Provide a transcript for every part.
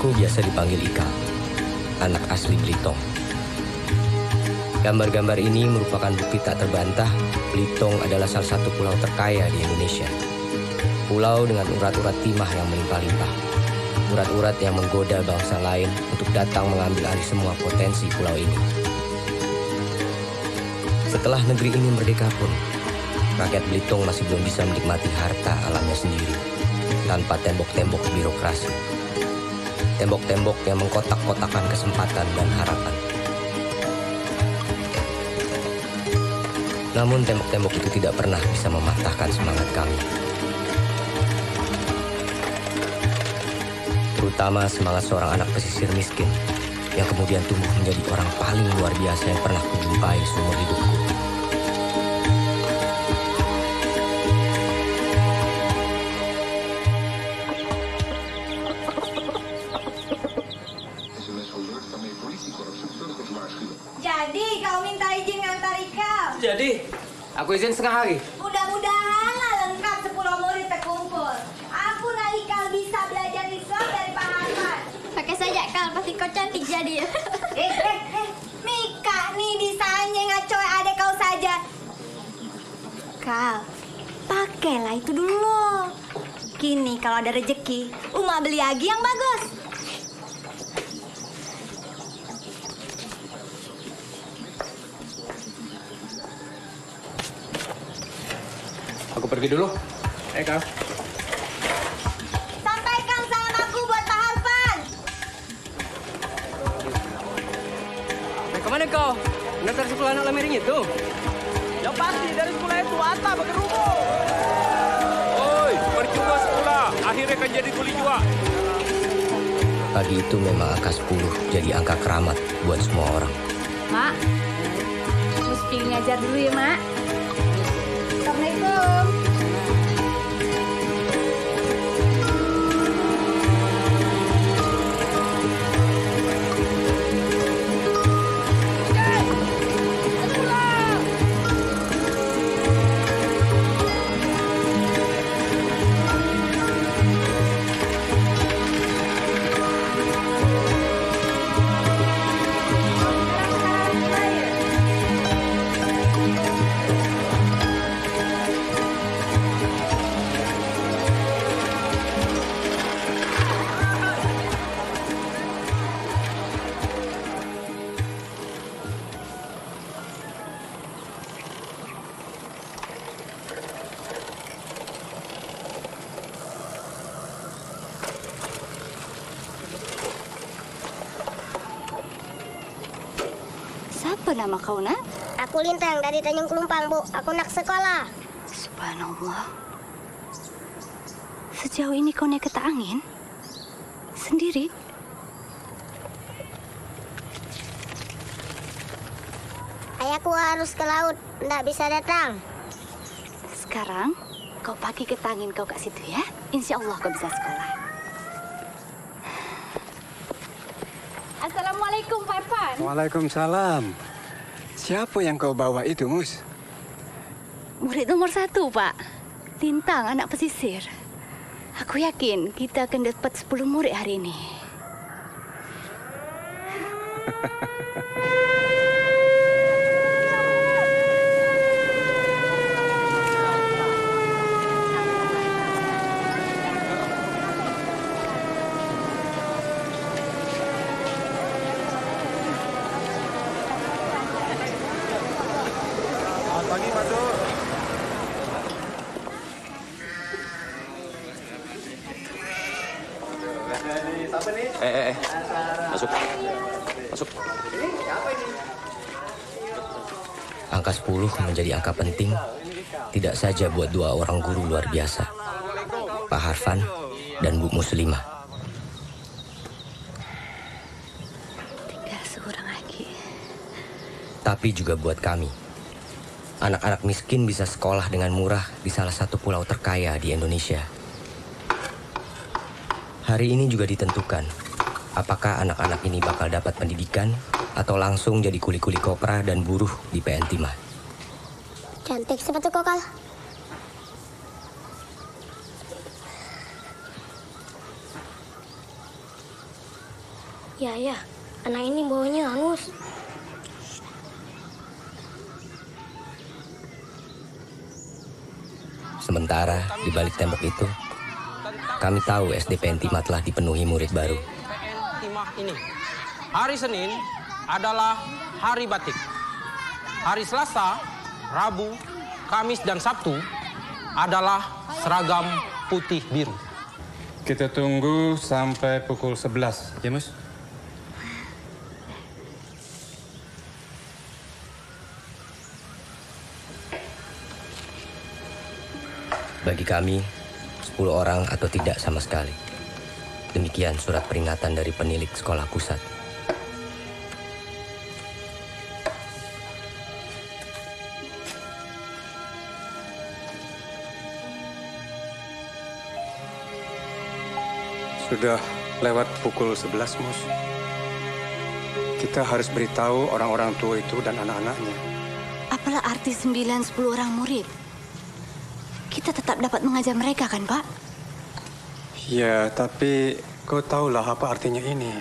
Aku biasa dipanggil Ika, anak asli Belitung. Gambar-gambar ini merupakan bukti tak terbantah Belitung adalah salah satu pulau terkaya di Indonesia. Pulau dengan urat-urat timah yang melimpah-limpah. Urat-urat yang menggoda bangsa lain untuk datang mengambil alih semua potensi pulau ini. Setelah negeri ini merdeka pun, rakyat Belitung masih belum bisa menikmati harta alamnya sendiri tanpa tembok-tembok birokrasi. Tembok-tembok yang mengkotak-kotakan kesempatan dan harapan. Namun tembok-tembok itu tidak pernah bisa mematahkan semangat kami. Terutama semangat seorang anak pesisir miskin yang kemudian tumbuh menjadi orang paling luar biasa yang pernah kujumpai seumur hidupku. Jadi kau minta izin ngantar Ika? Jadi, aku izin setengah hari. Mudah-mudahan lah lengkap 10 murid terkumpul. Aku nak Ika bisa belajar Islam dari Pak Hasan. Pakai saja Kal, pasti kau cantik jadi. Mika nih bisanya ngacoy adek kau saja. Kal, pakailah itu dulu. Kini kalau ada rezeki, Uma beli lagi yang bagus. Aku pergi dulu. Kal. Sampaikan salam aku buat Pak Harfan. Kemana kau? Ngantar sekolah anak lamiring itu? Ya pasti, dari sekolah itu Atta berkerumah. Oi, percuma sekolah. Akhirnya kan jadi kuli juga. Pagi itu memang angka 10 jadi angka keramat buat semua orang. Mak, mesti ngajar dulu ya, Mak. Assalamualaikum. Siapa nama kau, nak? Aku Lintang dari Tanjung Kelumpang, Bu. Aku nak sekolah. Subhanallah. Sejauh ini kau naik kereta angin? Sendiri? Ayahku harus ke laut, tidak bisa datang. Sekarang kau pakai kereta angin kau kat situ ya. Insya Allah kau bisa sekolah. Assalamualaikum, Pak Irfan. Waalaikumsalam. Siapa yang kau bawa itu, Mus? Murid nomor 1, Pak. Lintang, anak pesisir. Aku yakin kita akan dapat 10 murid hari ini. Selamat pagi, masuk. Masuk. Masuk. Angka 10 menjadi angka penting tidak saja buat dua orang guru luar biasa, Pak Harfan dan Bu Muslimah. Tinggal seorang lagi. Tapi juga buat kami. Anak-anak miskin bisa sekolah dengan murah di salah satu pulau terkaya di Indonesia. Hari ini juga ditentukan apakah anak-anak ini bakal dapat pendidikan atau langsung jadi kuli-kuli kopra dan buruh di PN Timah. Cantik sepatu kokal. Ya, anak ini baunya hangus. Sementara di balik tembok itu, kami tahu SDPN Timah telah dipenuhi murid baru. SDPN Timah ini. Hari Senin adalah hari batik. Hari Selasa, Rabu, Kamis, dan Sabtu adalah seragam putih biru. Kita tunggu sampai pukul 11, ya Mus? Bagi kami, 10 orang atau tidak sama sekali. Demikian surat peringatan dari penilik sekolah pusat. Sudah lewat pukul 11, Mus. Kita harus beritahu orang-orang tua itu dan anak-anaknya. Apalah arti 9-10 orang murid? Kita tetap dapat mengajar mereka kan, Pak? Ya, tapi kau tahulah apa artinya ini.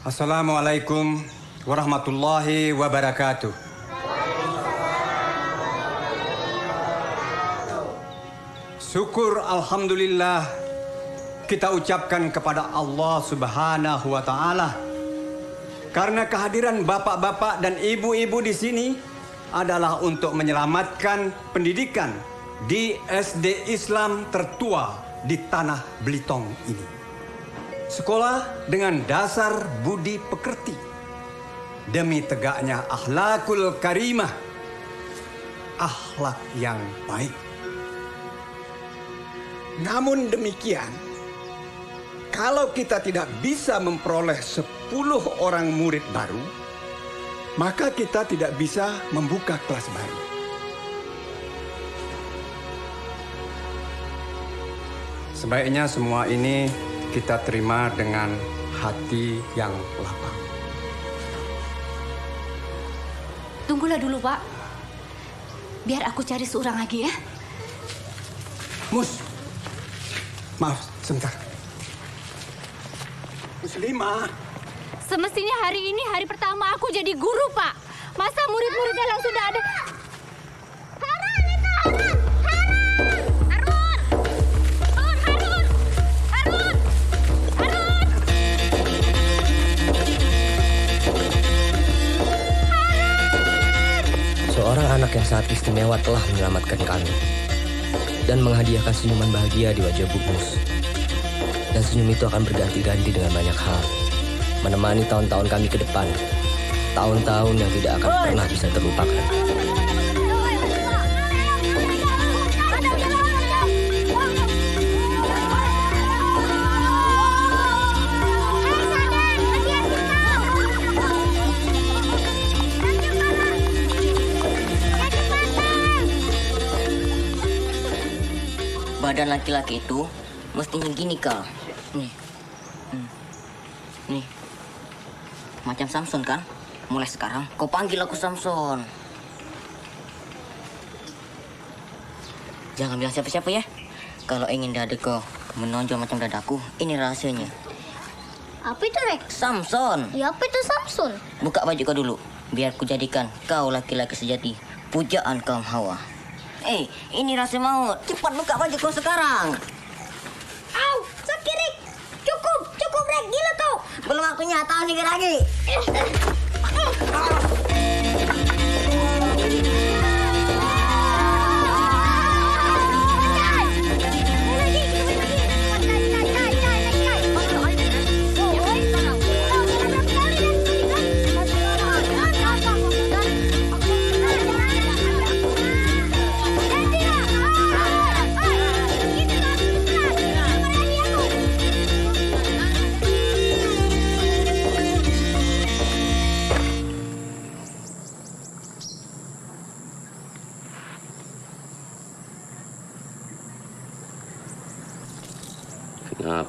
Assalamualaikum warahmatullahi wabarakatuh. Syukur alhamdulillah kita ucapkan kepada Allah Subhanahu wa taala karena kehadiran bapak-bapak dan ibu-ibu di sini adalah untuk menyelamatkan pendidikan di SD Islam tertua di tanah Belitung ini. Sekolah dengan dasar budi pekerti demi tegaknya akhlakul karimah, akhlak yang baik. Namun demikian, kalau kita tidak bisa memperoleh 10 orang murid baru, maka kita tidak bisa membuka kelas baru. Sebaiknya semua ini kita terima dengan hati yang lapang. Tunggulah dulu, Pak. Biar aku cari seorang lagi ya. Mus, maaf sebentar. Muslimah. Semestinya hari ini hari pertama aku jadi guru, Pak. Masa murid-muridnya langsung sudah ada? Seorang anak yang sangat istimewa telah menyelamatkan kami dan menghadiahkan senyuman bahagia di wajah Bu Mus. Dan senyum itu akan berganti-ganti dengan banyak hal, menemani tahun-tahun kami ke depan, tahun-tahun yang tidak akan pernah bisa terlupakan. Badan laki-laki itu mestinya gini, Kal. Nih. Nih. Macam Samson kan? Mulai sekarang kau panggil aku Samson. Jangan bilang siapa-siapa ya. Kalau ingin dada kau menonjol macam dadaku, ini rahasianya. Apa itu, Rex? Samson. Ya, apa itu Samson? Buka baju kau dulu, biar ku jadikan kau laki-laki sejati, pujaan kaum Hawa. Ini rasa maut. Cepat buka baju kau sekarang. Au, sakit, Rex. Cukup, Rex. Gila kau. Belum aku nyata sikit lagi.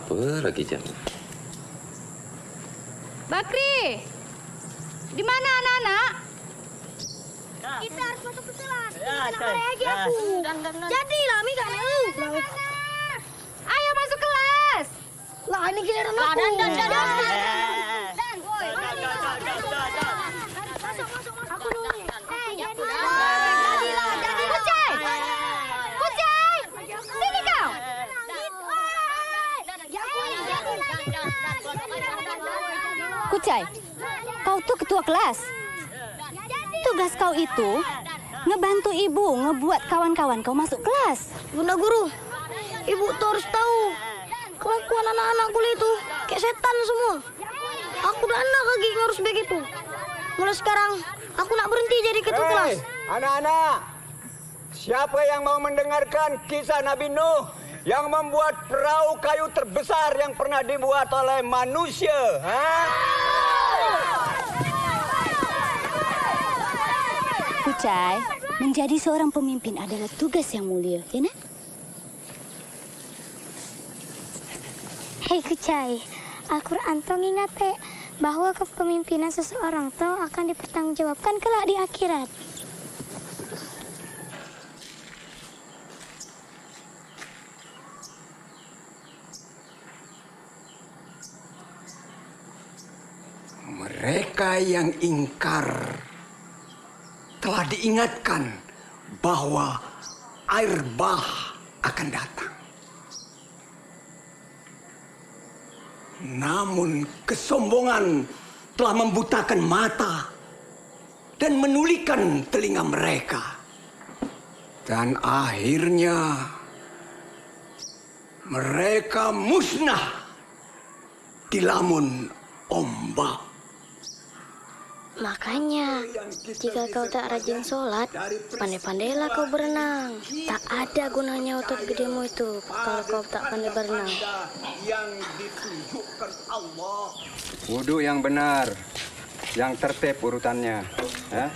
Apa lagi jam? Bakri, di mana anak-anak? Kita harus masuk ke kelas. Kenapa lagi aku? Jadilah, Mi gak mau. Ayo masuk kelas. Lah, ini giliran aku. Aku dulu. Kucai! Kucai! Sini kau! Kucai, kau tuh ketua kelas. Tugas kau itu ngebantu ibu ngebuat kawan-kawan kau masuk kelas. Bunda Guru, Ibu tuh harus tahu kelakuan anak-anakku itu kayak setan semua. Aku udah anak lagi ngurus begitu. Mulai sekarang aku nak berhenti jadi ketua kelas. Anak-anak, siapa yang mau mendengarkan kisah Nabi Nuh yang membuat perahu kayu terbesar yang pernah dibuat oleh manusia? Kucai, menjadi seorang pemimpin adalah tugas yang mulia, ya nak? Hei Kucai, Al-Quran tuh ngingat bahwa kepemimpinan seseorang tuh akan dipertanggungjawabkan kelak di akhirat. Mereka yang ingkar telah diingatkan bahwa air bah akan datang. Namun kesombongan telah membutakan mata dan menulikan telinga mereka. Dan akhirnya mereka musnah di lamun ombak. Makanya, jika kau tak rajin sholat, pandai-pandailah kau berenang. Tak ada gunanya otot gedemu itu kalau kau tak pandai berenang. Yang ditunjukkan Allah. Wudhu yang benar, yang tertib urutannya. Ya?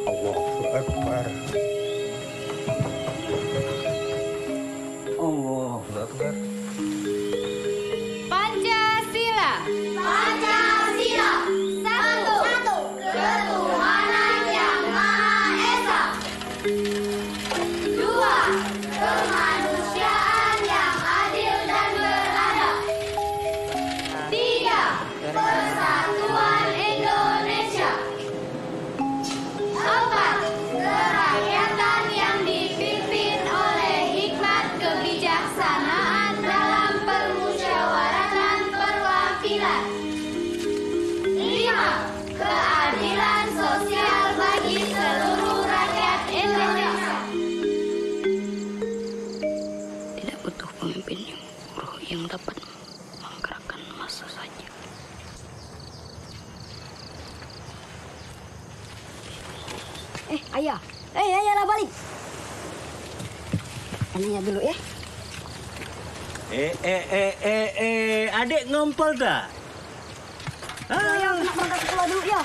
Allahu Akbar. Pancasila. Pancasila. Satu. Ketuhanan yang Maha Esa. 2. Kemanusiaan yang adil dan beradab. 3. Persatuan Indonesia. 4. Kerakyatan yang dipimpin oleh hikmat kebijaksanaan dalam permusyawaratan perwakilan. 5. Keadilan sosial bagi seluruh rakyat Indonesia. Tidak butuh pemimpin yang buruk yang dapat menggerakkan massa saja. Ayah. Ayah lah balik. Anaknya dulu ya. Adik ngompol tak? Ayah nak berangkat sekolah dulu ya.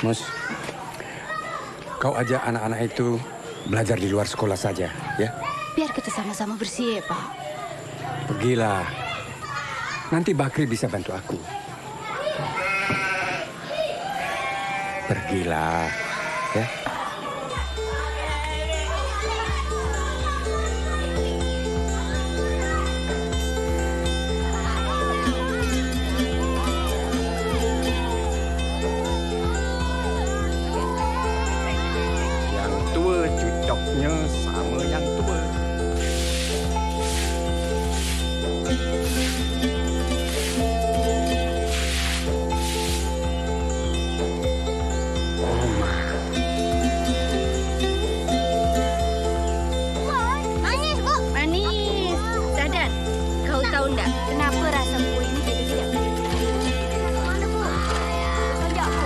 Mus, kau ajak anak-anak itu belajar di luar sekolah saja, ya? Biar kita sama-sama bersih, Pak. Pergilah. Nanti Bakri bisa bantu aku. Pergilah, ya? Yang tua cocoknya sama yang tua. Manis, Bu. Manis. Sadan, kau tahu enggak kenapa rasa kue ini jadi tidak manis? Mana, Bu? Tunjuk aku.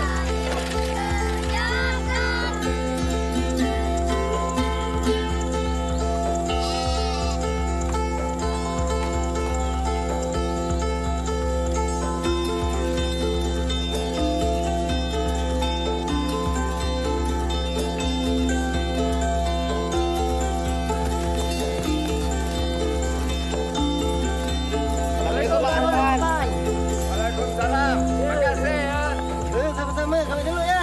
Waalaikumsalam. Makasih ya. Sama-sama, kami dulu ya.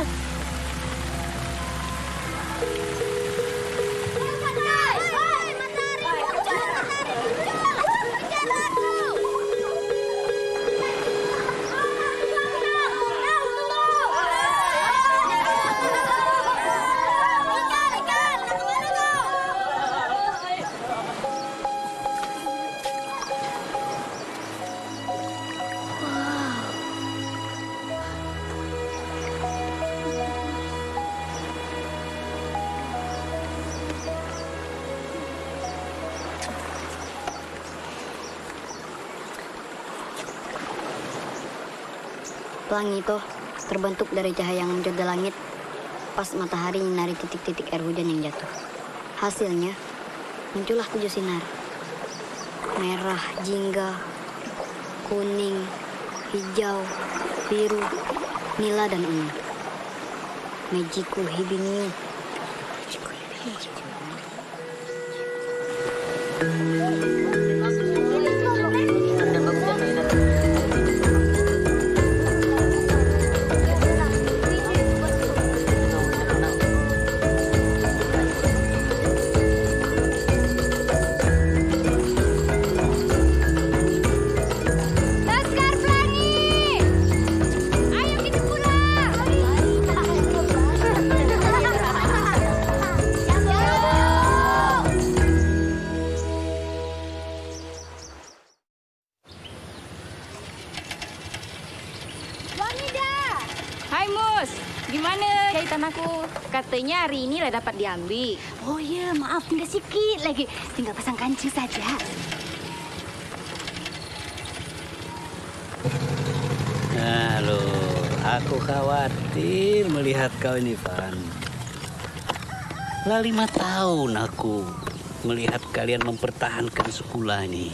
Pelangi itu terbentuk dari cahaya yang muncul di langit pas matahari menyinari titik-titik air hujan yang jatuh. Hasilnya, muncullah 7 sinar. Merah, jingga, kuning, hijau, biru, nila, dan ungu. Mejiku hibiniu. Laskar Pelangi! Ayo kita pulang! Hai Mus, gimana jahitan aku? Katanya hari ini lah dapat diambil. Oh ya, maaf, tinggal sikit lagi. Tinggal pasang kancing saja. Halo, aku khawatir melihat kau ini, Van. Lah 5 tahun aku melihat kalian mempertahankan sekolah ini.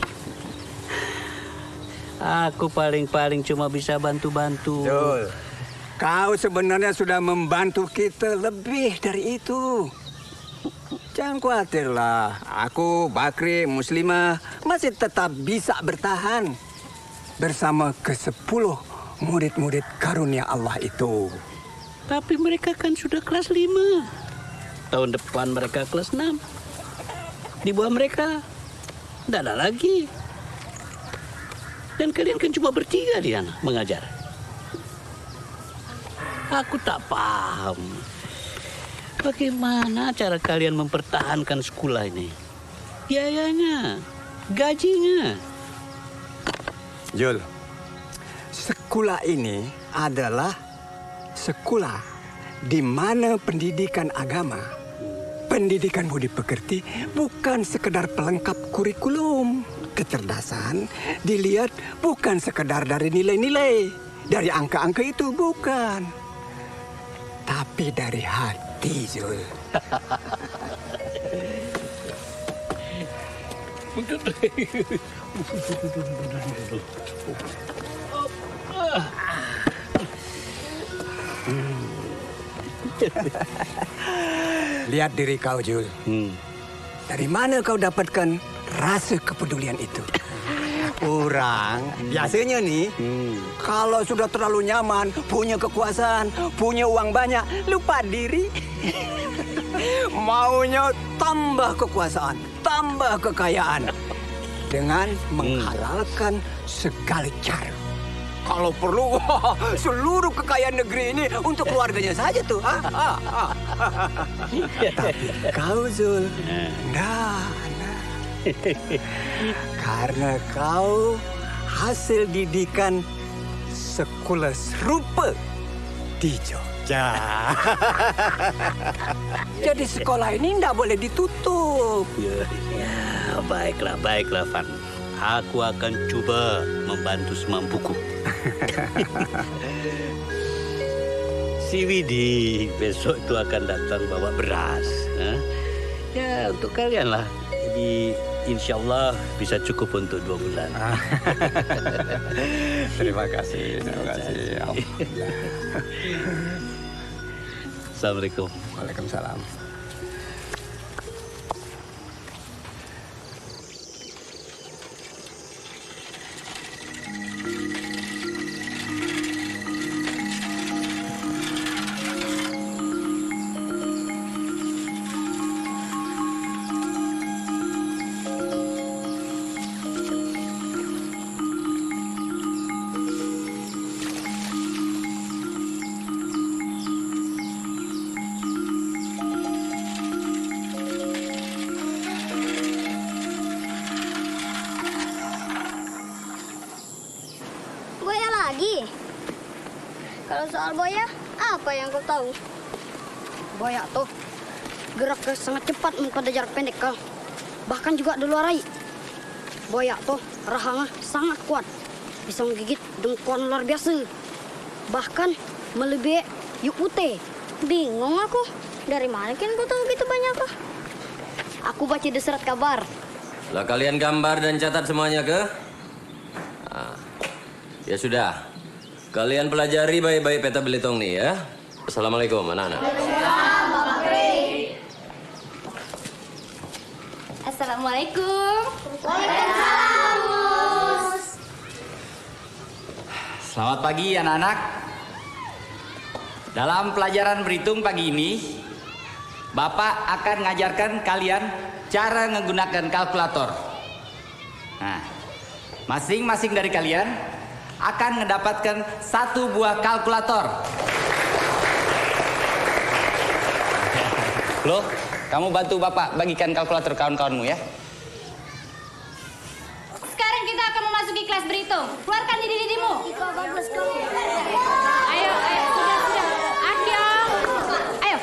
Aku paling-paling cuma bisa bantu-bantu. Jul, kau sebenarnya sudah membantu kita lebih dari itu. Jangan khawatirlah, aku, Bakri, Muslimah masih tetap bisa bertahan bersama ke-10 murid-murid karunia Allah itu. Tapi mereka kan sudah kelas 5. Tahun depan mereka kelas 6. Di bawah mereka tidak ada lagi. Dan kalian kan cuma bertiga di sana mengajar. Aku tak paham. Bagaimana cara kalian mempertahankan sekolah ini? Biayanya, gajinya. Jul, sekolah ini adalah sekolah di mana pendidikan agama, pendidikan budi pekerti bukan sekedar pelengkap kurikulum. Kecerdasan dilihat bukan sekedar dari nilai-nilai, dari angka-angka itu bukan. Tapi dari hati, Zul. Lihat diri kau, Jul. Dari mana kau dapatkan rasa kepedulian itu? Orang biasanya nih, kalau sudah terlalu nyaman, punya kekuasaan, punya uang banyak, lupa diri. Maunya tambah kekuasaan, tambah kekayaan. Dengan menghalalkan segala cara. Kalau perlu, seluruh kekayaan negeri ini untuk keluarganya saja tuh. Tapi kau, Zul, nah. Karena kau hasil didikan sekolah serupa di Jogja. Jadi sekolah ini tidak boleh ditutup. Ya, baiklah, Van. Aku akan coba membantu semampuku. Si Widi besok itu akan datang bawa beras. Ya, untuk kalian lah. Jadi, insya Allah bisa cukup untuk 2 bulan. Terima kasih. Assalamualaikum. Waalaikumsalam. Buaya lagi? Kalau soal buaya, apa yang kau tahu? Buaya tuh geraknya sangat cepat pada jarak pendek, Kal. Bahkan juga di luar air. Buaya tuh rahangnya sangat kuat. Bisa menggigit dengkuan luar biasa. Bahkan melebihi yuk ute. Bingung aku. Dari mana kan kau tahu gitu banyak, kah? Aku baca di surat kabar. Lah kalian gambar dan catat semuanya ke? Ya sudah. Kalian pelajari baik-baik peta Belitung nih ya. Assalamualaikum anak-anak. Assalamualaikum. Selamat pagi anak-anak. Dalam pelajaran berhitung pagi ini, Bapak akan mengajarkan kalian cara menggunakan kalkulator. Nah, masing-masing dari kalian akan mendapatkan 1 buah kalkulator. Loh, kamu bantu Bapak bagikan kalkulator kawan-kawanmu ya. Sekarang kita akan memasuki kelas berhitung. Keluarkan diri-dirimu. Ayo, sudah. Ayo,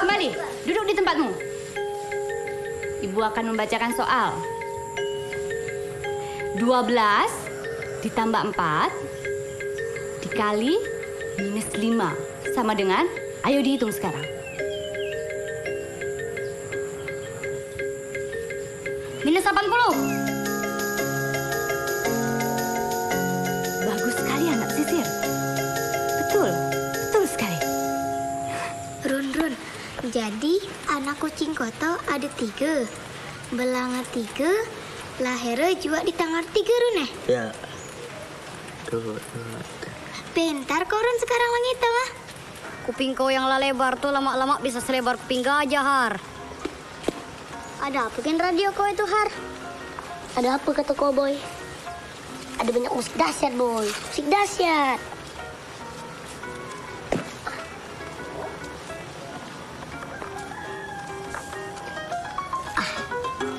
kembali. Duduk di tempatmu. Ibu akan membacakan soal. 12 ditambah 4 dikali minus 5 sama dengan, ayo dihitung sekarang. Minus 80. Bagus sekali anak sisir. Betul sekali. Run. Jadi anak kucing koto ada 3. Belanga 3, lahirnya juga di tanggal 3 Run eh? Ya. Tuh. Pintar kau Run sekarang lang itu mah. Kuping kau yang lebar tuh lama-lama bisa selebar kuping gajah, Har. Ada apa kan radio kau itu, Har? Ada apa kata kau, Boy? Ada banyak musik dahsyat, Boy. Musik dahsyat.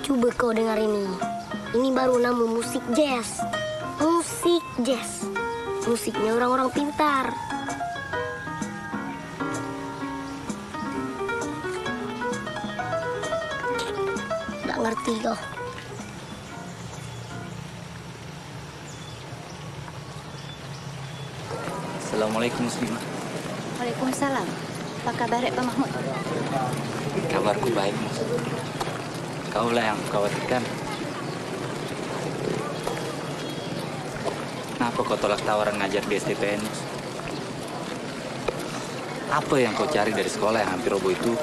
Coba kau dengar ini. Ini baru nama musik jazz. Musik jazz. Musiknya orang-orang pintar. Nggak ngerti kau. Assalamualaikum Muslimah. Waalaikumsalam. Apa kabar Pak Mahmud? Kabarku baik, Mus. Kaulah yang khawatirkan. Kenapa kau tolak tawaran ngajar di STPN, Mus? Apa yang kau cari dari sekolah yang hampir roboh itu?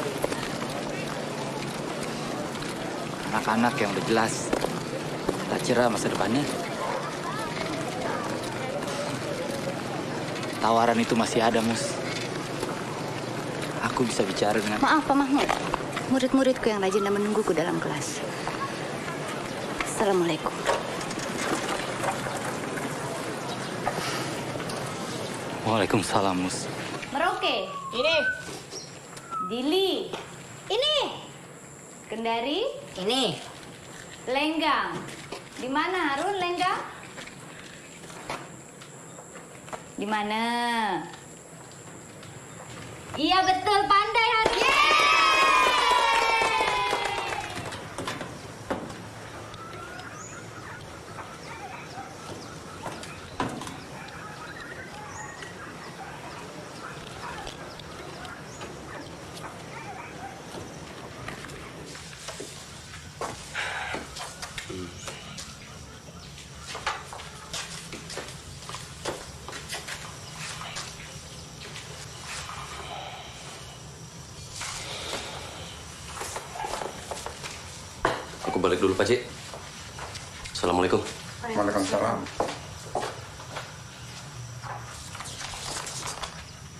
Anak-anak yang udah jelas tak cerah masa depannya. Tawaran itu masih ada, Mus. Aku bisa bicara dengan... Maaf, Pak Mahmud. Murid-muridku yang rajin dan menungguku dalam kelas. Assalamualaikum. Waalaikumsalam, Mus. Merauke. Ini. Dili. Ini. Kendari. Ini. Lenggang. Di mana Harun, Lenggang? Di mana? Iya betul, pandai Harun. Aku balik dulu, Pakcik. Assalamualaikum. Waalaikumsalam.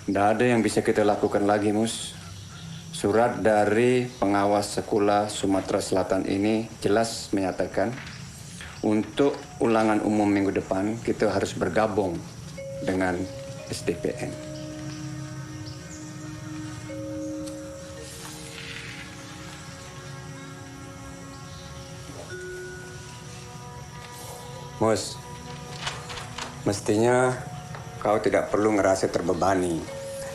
Tidak ada yang bisa kita lakukan lagi, Mus. Surat dari pengawas sekolah Sumatera Selatan ini jelas menyatakan untuk ulangan umum minggu depan kita harus bergabung dengan SDPN. Mus, mestinya kau tidak perlu ngerasa terbebani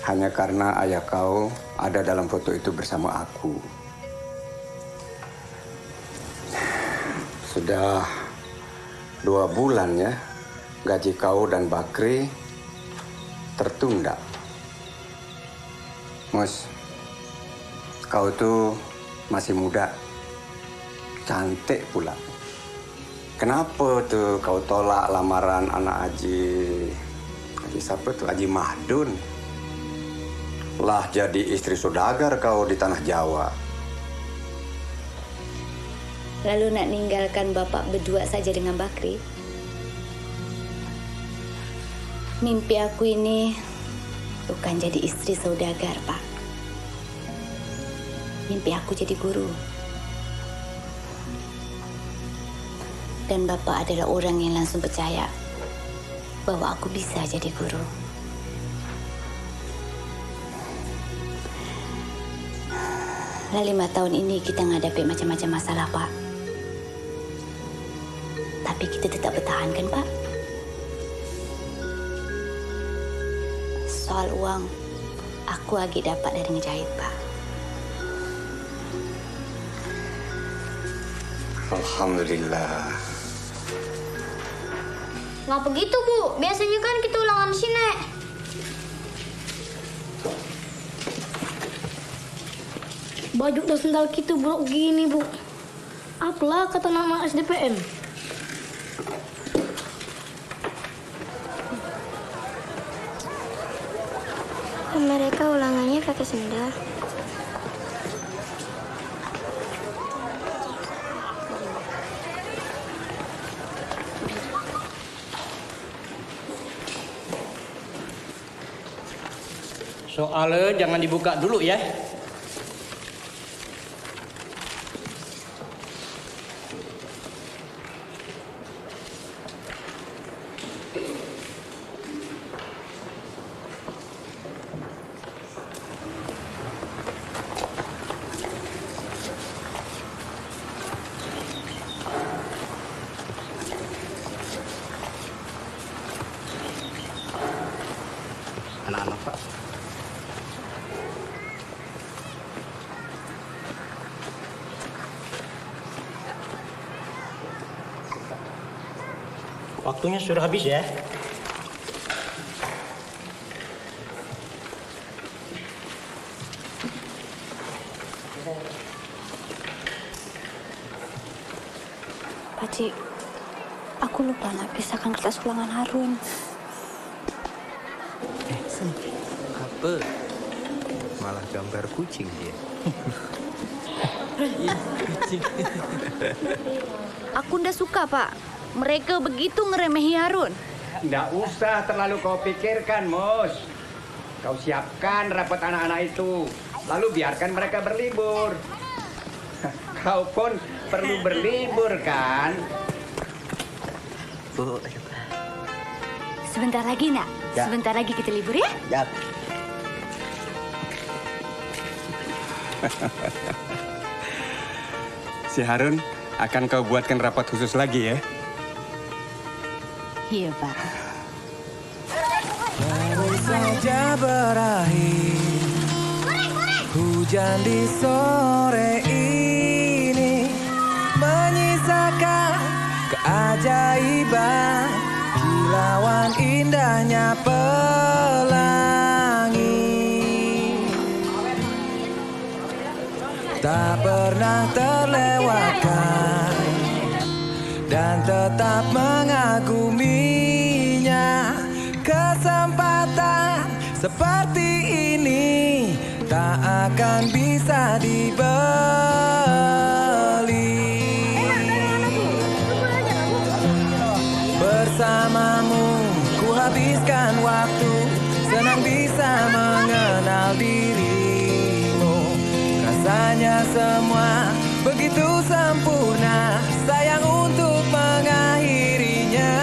hanya karena ayah kau ada dalam foto itu bersama aku. Sudah 2 bulan ya, gaji kau dan Bakri tertunda. Mus, kau tuh masih muda, cantik pula. Kenapa tuh kau tolak lamaran anak Haji siapa tuh? Haji Mahdun. Lah jadi istri saudagar kau di tanah Jawa. Lalu nak ninggalkan bapak berdua saja dengan Bakri? Mimpi aku ini bukan jadi istri saudagar, Pak. Mimpi aku jadi guru. Dan bapak adalah orang yang langsung percaya bahwa aku bisa jadi guru. Lah 5 tahun ini kita menghadapi macam-macam masalah, Pak. Tapi kita tetap bertahan kan, Pak? Soal uang, aku lagi dapat dari ngejahit, Pak. Alhamdulillah. Nggak begitu, Bu. Biasanya kan kita ulangan sini. Baju dan sendal kita buruk gini, Bu. Apalah kata nama SDPN? Mereka ulangannya pakai sendal. Soalnya jangan dibuka dulu ya. Anak-anak, Pak. Waktunya sudah habis ya. Pakcik, aku lupa nak pisahkan kertas ulangan Harun. Apa? malah gambar kucing dia. Aku ndak suka, Pak. Mereka begitu ngeremehi Harun. Nggak usah terlalu kau pikirkan, Mus. Kau siapkan rapat anak-anak itu. Lalu biarkan mereka berlibur. Kau pun perlu berlibur, kan? Bu. Sebentar lagi, Nak. Ya. Sebentar lagi kita libur ya. Ya. Si Harun akan kau buatkan rapat khusus lagi ya? Iya, Pak. Baru saja berakhir hujan di sore ini menyisakan keajaiban kilauan indahnya pelangi. Tak pernah terlewatkan dan tetap mengaguminya. Kesempatan seperti ini tak akan bisa dibeli. Bersamamu ku habiskan waktu, senang bisa mengenal dirimu. Rasanya semua begitu sempurna, sayang untuk mengakhirinya.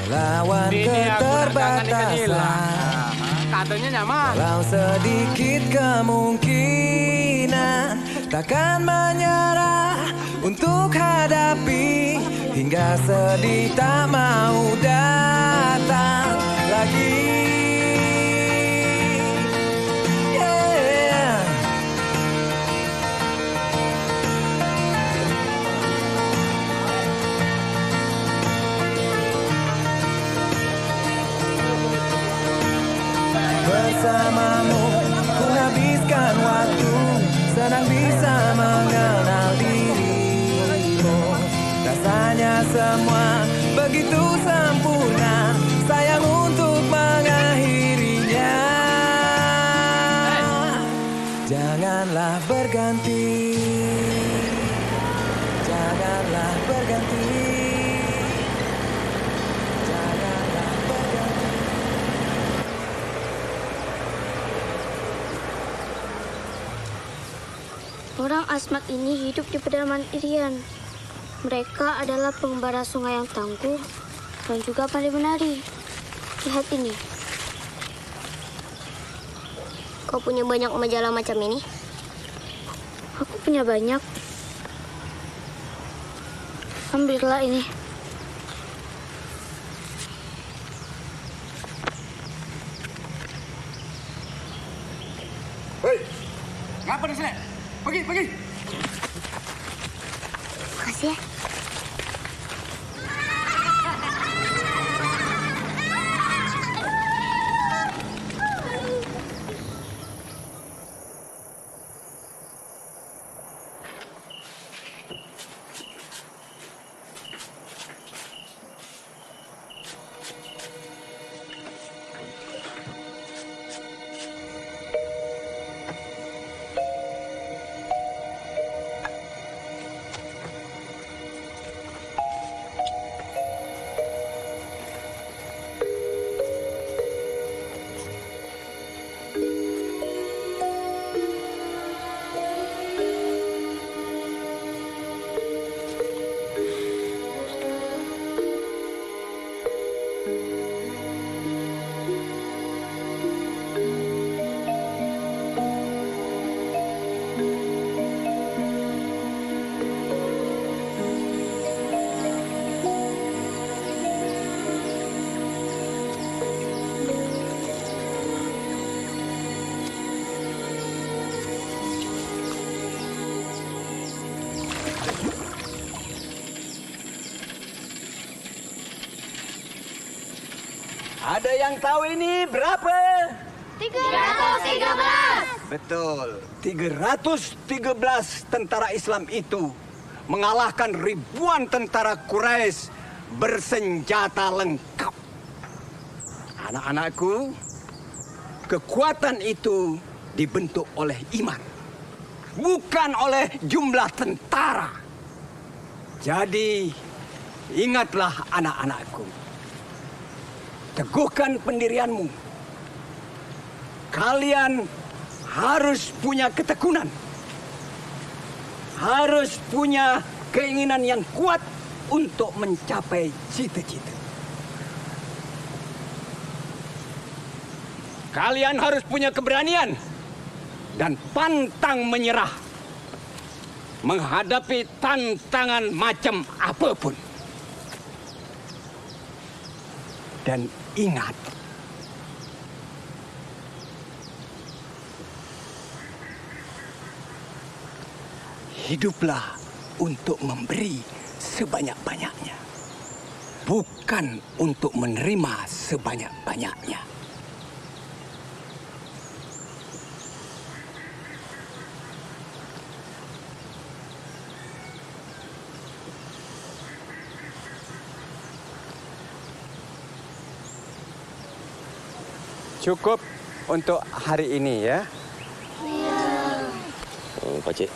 Lawan keterbatasan, katanya nyaman. walau sedikit kemungkinan, takkan menyerah untuk hadapi hingga sedih tak mau datang lagi. Yeah. Bersamamu ku habiskan waktu, senang bisa mengenal dirimu. Rasanya semua begitu sempurna, sayang untuk mengakhirinya. Janganlah berganti, janganlah berganti. Orang Asmat ini hidup di pedalaman Irian. Mereka adalah pengembara sungai yang tangguh dan juga pandai menari. Lihat ini. Kau punya banyak majalah macam ini? Aku punya banyak. Ambillah ini. Hei, ngapa di sini? Pergi, pergi. Makasih ya. Ada yang tahu ini berapa? 313. Betul. 313 tentara Islam itu mengalahkan ribuan tentara Quraisy bersenjata lengkap. Anak-anakku, kekuatan itu dibentuk oleh iman, bukan oleh jumlah tentara. Jadi, ingatlah anak-anakku. Teguhkan pendirianmu. Kalian harus punya ketekunan. Harus punya keinginan yang kuat untuk mencapai cita-cita. Kalian harus punya keberanian dan pantang menyerah menghadapi tantangan macam apapun. Dan ingat, hiduplah untuk memberi sebanyak-banyaknya, bukan untuk menerima sebanyak-banyaknya. Cukup untuk hari ini ya. Oh, Pak Cik,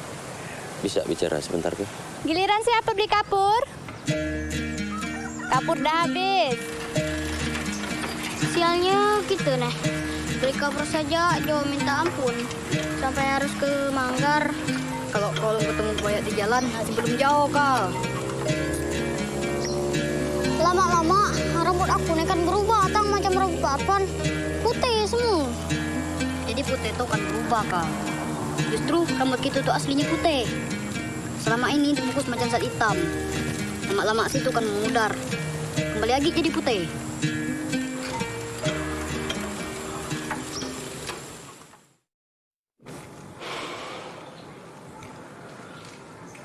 bisa bicara sebentar ke? Giliran siapa beli kapur? Kapur dah habis. Sialnya gitu nih. Beli kapur saja jauh minta ampun. Sampai harus ke Manggar. Kalau kau ketemu buaya di jalan, sebelum jauh kau. Lama-lama rambut aku nih kan berubah, tang macam rambut papan. Putih semua. Jadi putih itu kan berubah kau. Justru rambut kita tuh aslinya putih. Selama ini dibungkus macam zat hitam. Lama-lama situ kan memudar. Kembali lagi jadi putih.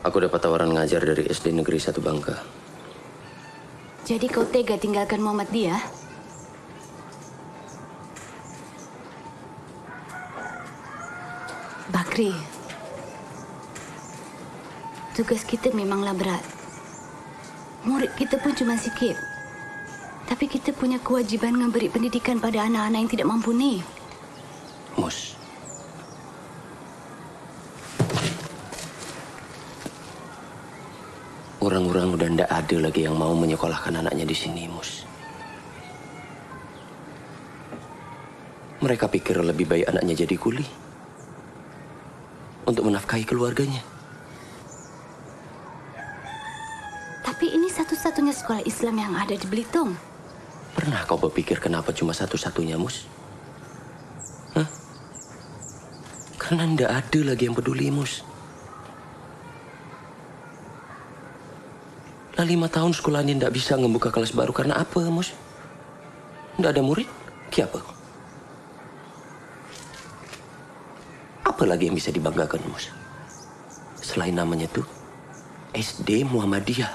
Aku dapat tawaran ngajar dari SD Negeri 1 Bangka. Jadi kau tega tinggalkan Muhammadiyah? Bakri, tugas kita memanglah berat. Murid kita pun cuma sikit. Tapi kita punya kewajiban memberi pendidikan pada anak-anak yang tidak mampu ni. Mus, orang-orang udah ndak ada lagi yang mau menyekolahkan anaknya di sini, Mus. Mereka pikir lebih baik anaknya jadi kuli untuk menafkahi keluarganya. Tapi ini satu-satunya sekolah Islam yang ada di Belitung. Pernah kau berpikir kenapa cuma satu-satunya, Mus? Hah? Karena ndak ada lagi yang peduli, Mus. Lah 5 tahun sekolah ini ndak bisa membuka kelas baru karena apa, Mus? Ndak ada murid? Kenapa? Apa lagi yang bisa dibanggakan, Mus? Selain namanya tuh SD Muhammadiyah.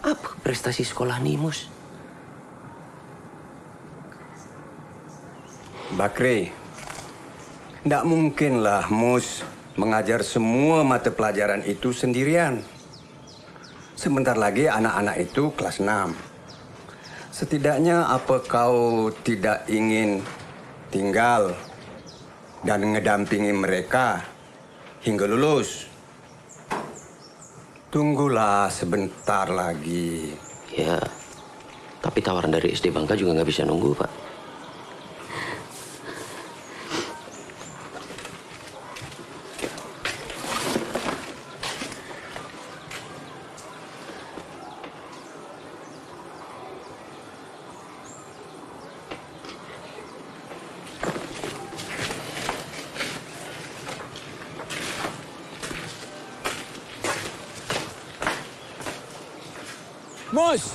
Apa prestasi sekolah ini, Mus? Bakri, ndak mungkinlah Mus mengajar semua mata pelajaran itu sendirian. Sebentar lagi anak-anak itu kelas 6. Setidaknya apa kau tidak ingin tinggal dan ngedampingi mereka hingga lulus? Tunggulah sebentar lagi. Ya, tapi tawaran dari SD Bangka juga nggak bisa nunggu, Pak. Mus!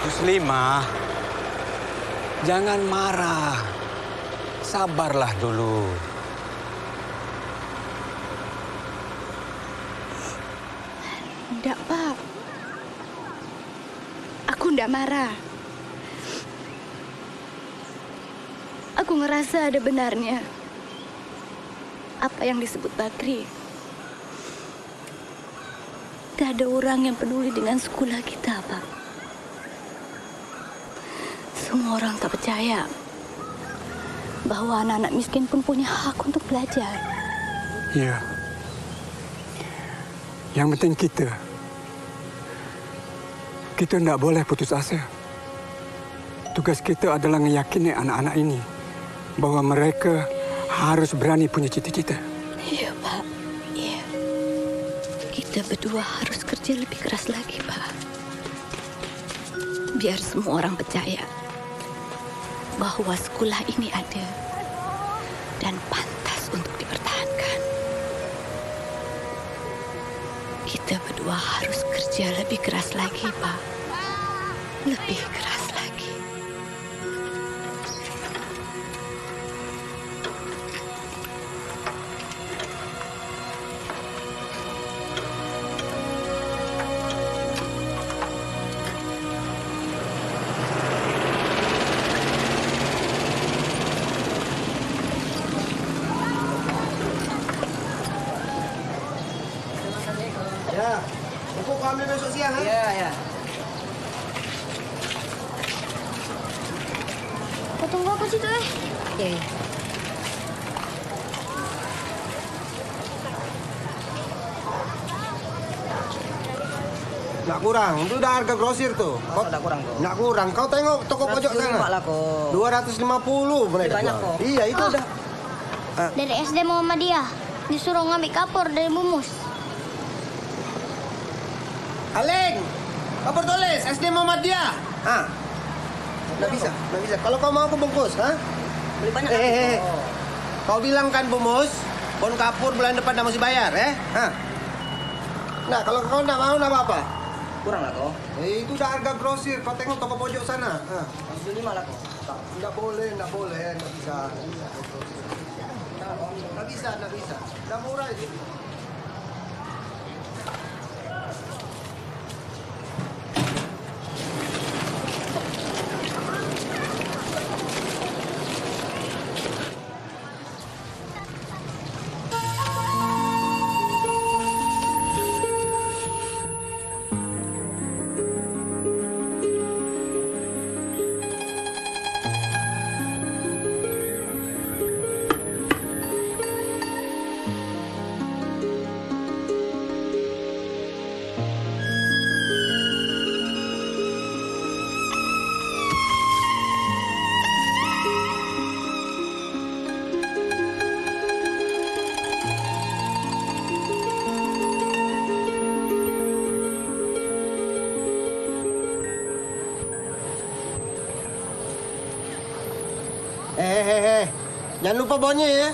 Muslimah, jangan marah. Sabarlah dulu. Enggak, Pak. Aku enggak marah. Aku ngerasa ada benarnya apa yang disebut Bakri. Gak ada orang yang peduli dengan sekolah kita, Pak. Semua orang tak percaya bahwa anak-anak miskin pun punya hak untuk belajar. Ya. Yang penting kita tidak boleh putus asa. Tugas kita adalah meyakini anak-anak ini bahwa mereka harus berani punya cita-cita. Iya, Pak. Iya. Kita berdua harus kerja lebih keras lagi, Pak. Biar semua orang percaya bahwa sekolah ini ada dan pantas untuk dipertahankan. Kita berdua harus kerja lebih keras lagi, Pak. Lebih keras lagi. Ya, buku kami besok siang, kan? Iya, ya. Kau tunggu aku situ, Oke. Nggak kurang, itu udah harga grosir tuh. Kau nggak kurang tuh? Nggak kurang. Kau tengok toko pojok sana. 250 mereka Banyak jual. kok. Iya, itu udah. Dari SD Muhammadiyah disuruh ngambil kapur dari Mumus. Aleng, kapur tulis SD Muhammadiyah. Hah? Nggak bisa, nggak bisa. Kalau kau mau aku bungkus, hah? Beli banyak. Kau bilang kan Bumus, bon kapur bulan depan dah mesti bayar, Hah? Nah, kalau kau nggak mau, nggak apa-apa. Kurang lah kok. Itu udah harga grosir. Kau tengok toko pojok sana. Harus beli malah kok. Nggak boleh, nggak bisa. Nggak bisa. Nggak murah itu. Jangan lupa bawanya ya.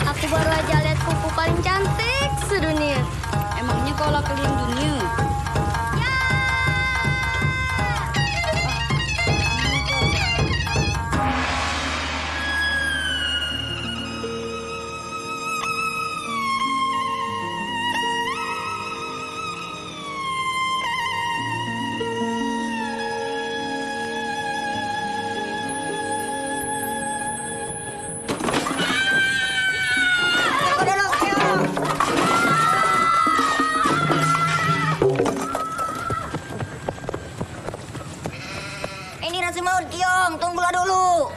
Aku baru aja lihat kuku paling cantik sedunia. Emangnya kau lah keliling dunia? Ini nasi maut, Kiong. Tunggulah dulu.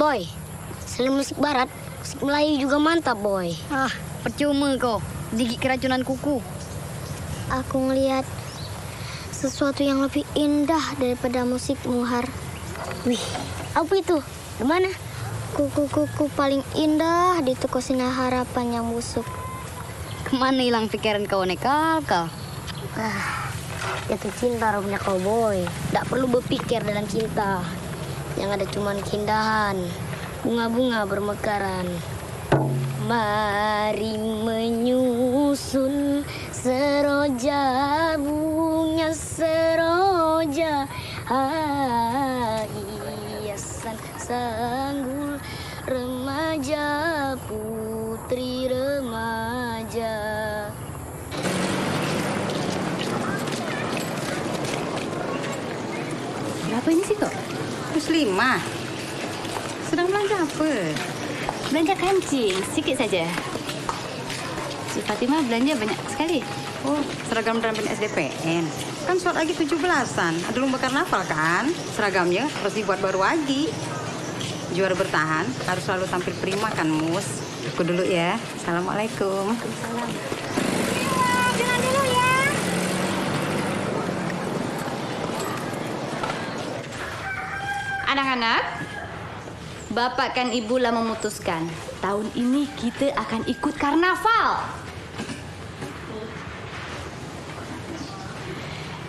Boy, selain musik barat, musik Melayu juga mantap, Boy. Ah, percuma kau. Gigit keracunan kuku. Aku ngelihat sesuatu yang lebih indah daripada musik Muhar. Wih, apa itu? Gimana? Kuku-kuku paling indah di toko Sinar Harapan yang busuk. Kemana hilang pikiran kau nekal kau? Jatuh cinta rupanya kau boy. Tak perlu berpikir dalam cinta. Yang ada cuman keindahan. Bunga-bunga bermekaran. Mari menyusun seroja bunga seroja hiasan sanggul remaja putri remaja. Berapa ini sih kok? 105. Sedang belanja apa? Belanja kancing, sikit saja. Si Fatimah belanja banyak sekali. Oh, seragam dan SDPN. Kan short lagi 17-an. Ada lomba karnaval kan? Seragamnya harus dibuat baru lagi. Juara bertahan harus selalu tampil prima kan, Mus? Aku dulu ya. Assalamualaikum. Jalan dulu ya. Anak-anak, Bapak kan Ibu lah memutuskan tahun ini kita akan ikut karnaval.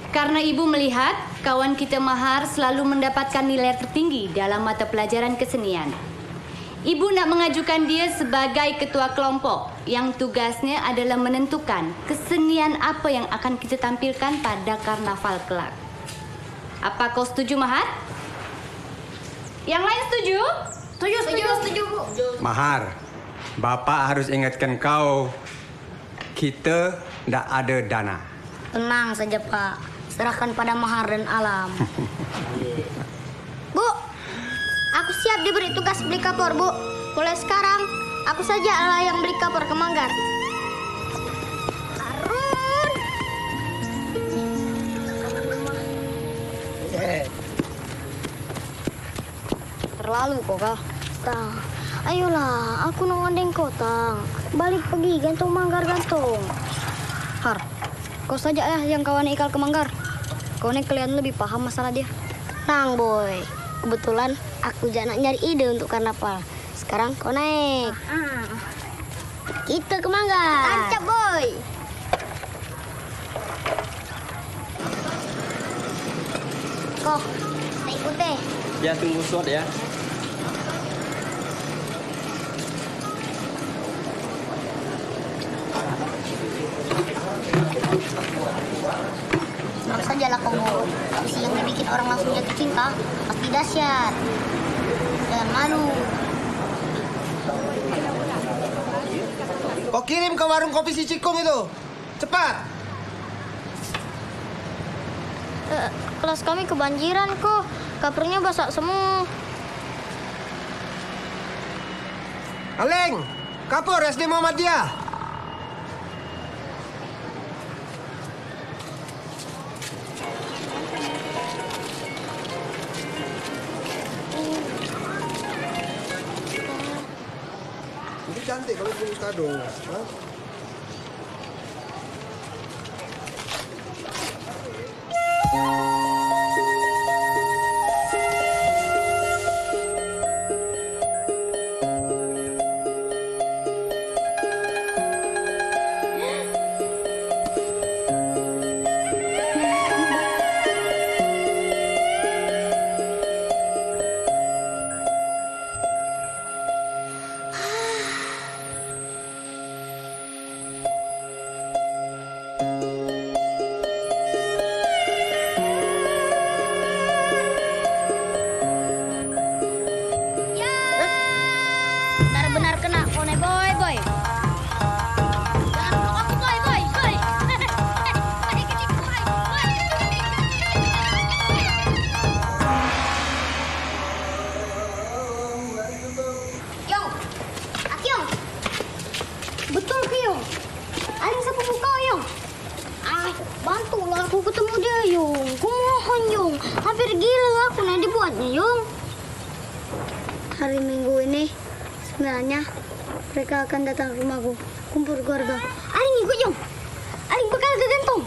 Karena Ibu melihat kawan kita Mahar selalu mendapatkan nilai tertinggi dalam mata pelajaran kesenian. Ibu nak mengajukan dia sebagai ketua kelompok yang tugasnya adalah menentukan kesenian apa yang akan kita tampilkan pada karnaval kelak. Apa kau setuju, Mahar? Yang lain setuju? Setuju, Bu. Mahar, Bapak harus ingatkan kau, kita tidak ada dana. Tenang saja Pak. Serahkan pada Mahar dan alam. Bu, aku siap diberi tugas beli kapur, Bu. Mulai sekarang, aku saja lah yang beli kapur ke Manggar. Harun! Terlalu kok, Kak. Tang, ayolah, aku nongondeng kau, Tang. Balik pergi, gantung Manggar gantung. Har, kau saja ya yang kawan Ikal ke Manggar. Kau nih kalian lebih paham masalah dia. Tenang, Boy. Kebetulan aku jangan nyari ide untuk karnaval. Sekarang kau naik. Kita ke Manggar. Tancap, Boy. Kok, naik putih. Ya, tunggu shot ya. Tenang saja lah kau, Bu. Misi yang dibikin orang langsung jatuh cinta pasti dahsyat. Jangan malu. Kau kirim ke warung kopi si Cikung itu. Cepat. Kelas kami kebanjiran kok. Kapurnya basah semua. Aleng, kapur SD Muhammadiyah. Ini cantik kalau bungkus kado. Hah? Benar-benar kena kone boy. Jangan peluk aku boy. Yong, Akyong. Betul Kyong. Aling sepupu kau Yong. Bantulah aku ketemu dia Yong. Kumohon Yong. Hampir gila aku yang dibuatnya Yong. Hari Minggu ini sebenarnya mereka akan datang ke rumahku, kumpul keluarga. Aling ikut Yong. Aling bakal ke gantong.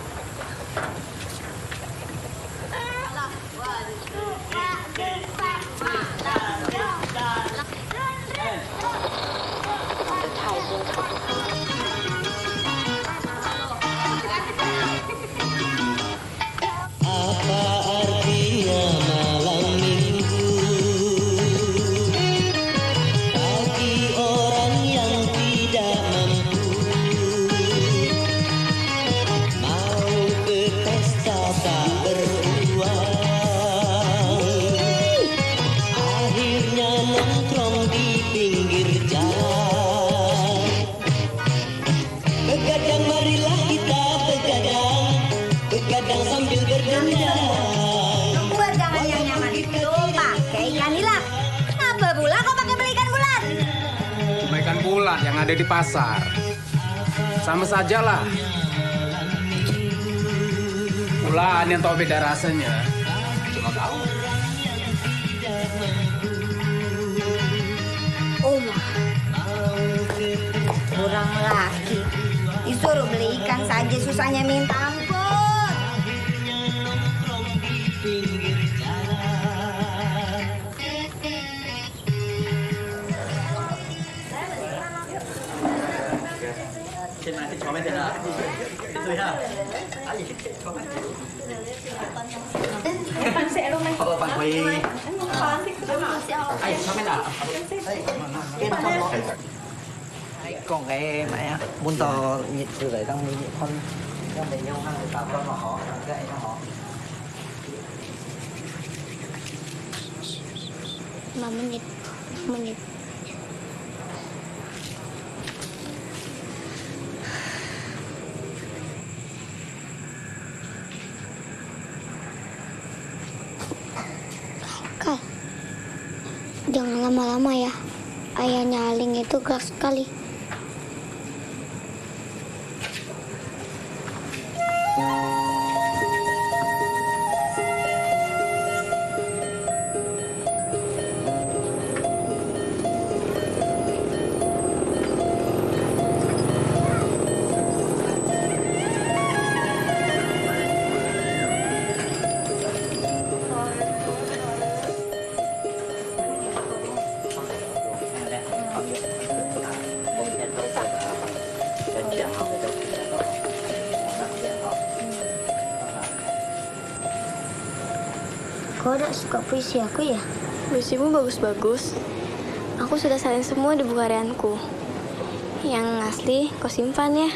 Buat jangan yang nyaman itu pakai ikan nila. Kenapa pula kau pakai beli ikan bulat? Cuma ikan bulat yang ada di pasar. Sama sajalah. Bulan yang tahu beda rasanya. Cuma kau. Oma, kurang lagi. Disuruh beli ikan saja susahnya minta ampun. Còn cái mẹ muốn to nhiệt từ đấy đang nhiệt hơn đang để nhau hai người tạo ra họ gậy cho họ 5 menit. Kal, jangan lama-lama ya. Ayahnya Aling itu keras sekali. Kau tidak suka puisi aku ya? Puisimu bagus-bagus. Aku sudah salin semua di buku harianku. Yang asli kau simpan ya.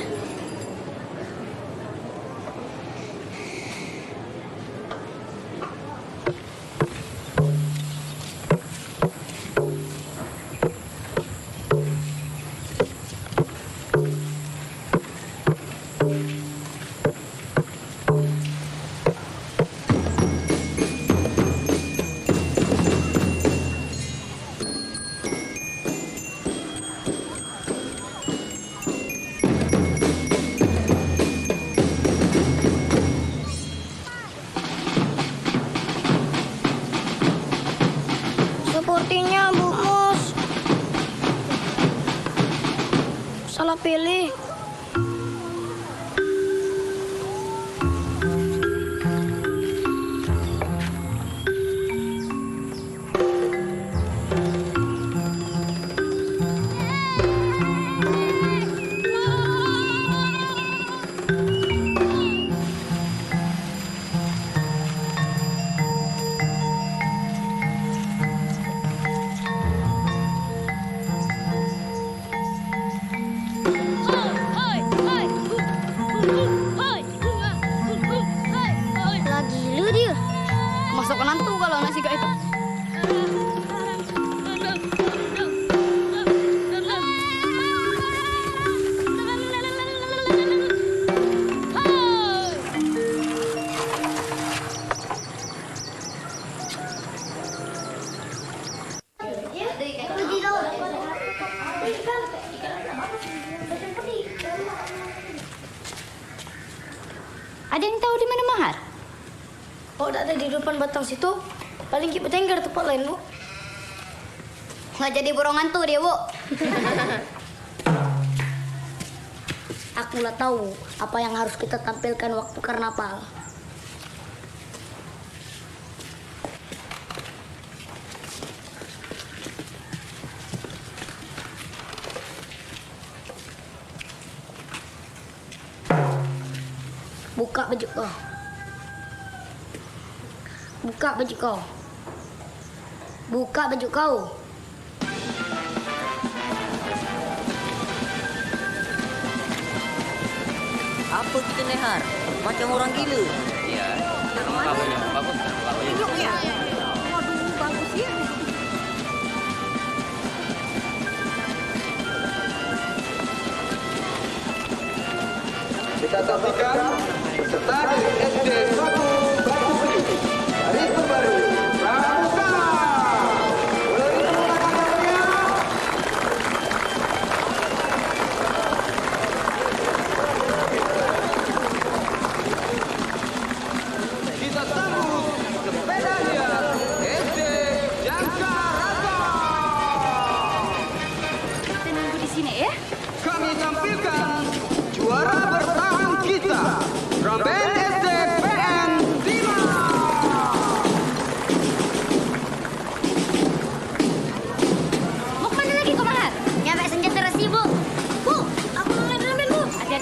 Sepertinya Bu Mus salah pilih. Lagi lu dia. Masuk nantu kalau nasi kayak itu. Ada yang tahu di mana Mahar? Oh, tak ada di depan batang situ. Paling kita tenggar tempat lain, Bu. Nggak jadi borongan tuh dia, Bu. Aku lah tahu apa yang harus kita tampilkan waktu karnaval. Buka baju kau. Buka baju kau. Buka baju kau. Apa kita Nehar? Macam orang gila. Iya. Bagus, bagus. Tunjuk ya. Waduh, bagus ya. Kita saksikan peserta dari SD 1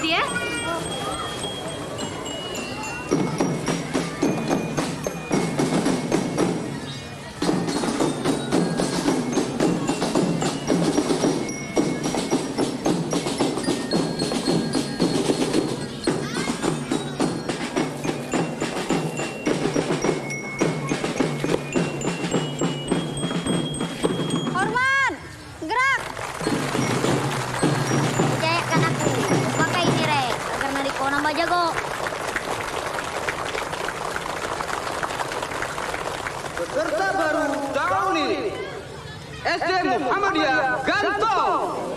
ya. Horman, gerak. Percayakan aku. Pakai ini, Rek, agar Nariko nambah jago. Peserta baru tahun ini SD Muhammadiyah Gantong.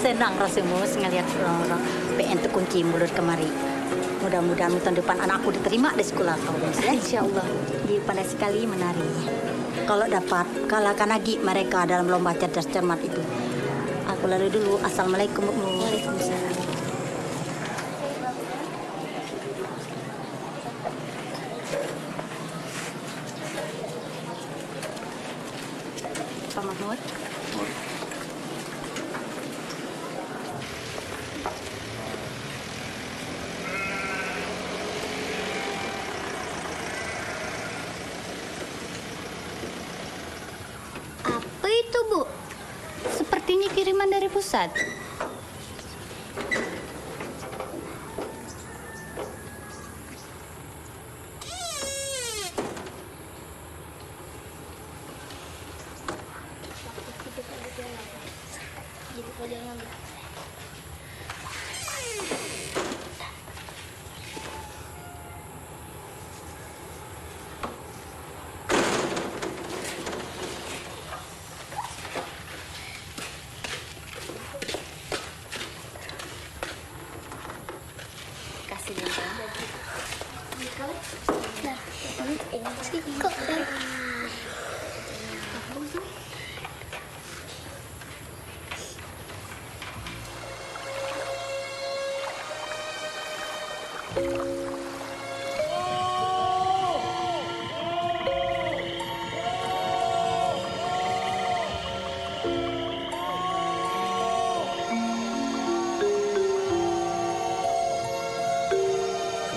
Senang rasa Mus ngelihat orang-orang PN tu kunci mulut kemari. Mudah-mudahan tahun depan anakku diterima di sekolah kau Mus ya. Insya Allah. Dia pandai sekali menari. Kalau dapat kalahkan lagi mereka dalam lomba cerdas cermat itu. Aku lalu dulu. Assalamualaikum. Waalaikumsalam. Pak Mahmud. Apa itu, Bu? Sepertinya kiriman dari pusat.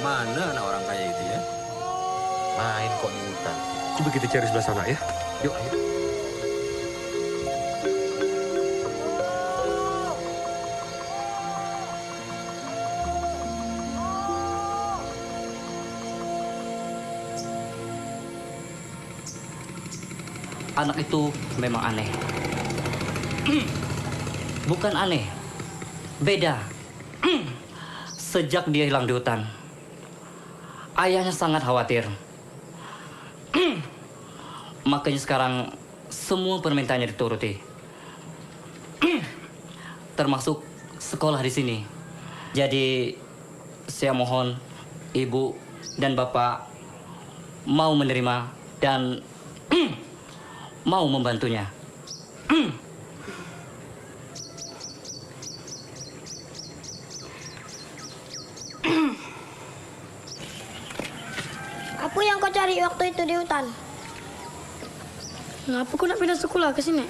Mana anak orang kaya itu ya? Main kok di hutan. Coba kita cari sebelah sana ya. Yuk, ayo. Anak itu memang aneh. Bukan aneh, beda. Sejak dia hilang di hutan, ayahnya sangat khawatir. Makanya sekarang semua permintaannya dituruti. Termasuk sekolah di sini. Jadi saya mohon ibu dan bapak mau menerima dan mau membantunya. Apa yang kau cari waktu itu di hutan? Ngapa kau nak pindah sekolah ke sini?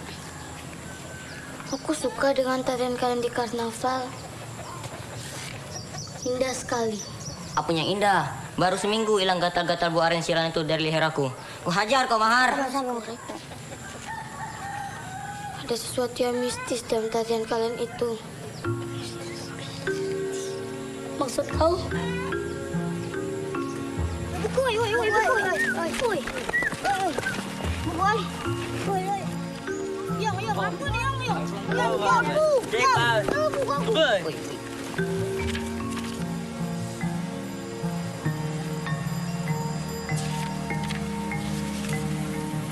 Aku suka dengan tarian kalian di karnaval. Indah sekali. Apa yang indah? Baru seminggu hilang gatal-gatal bu aren silan itu dari leher aku. Ku hajar kau, Mahar. Ada sesuatu yang mistis dalam tarian kalian itu. Maksud kau? Woi. Yang aku nih, yang aku.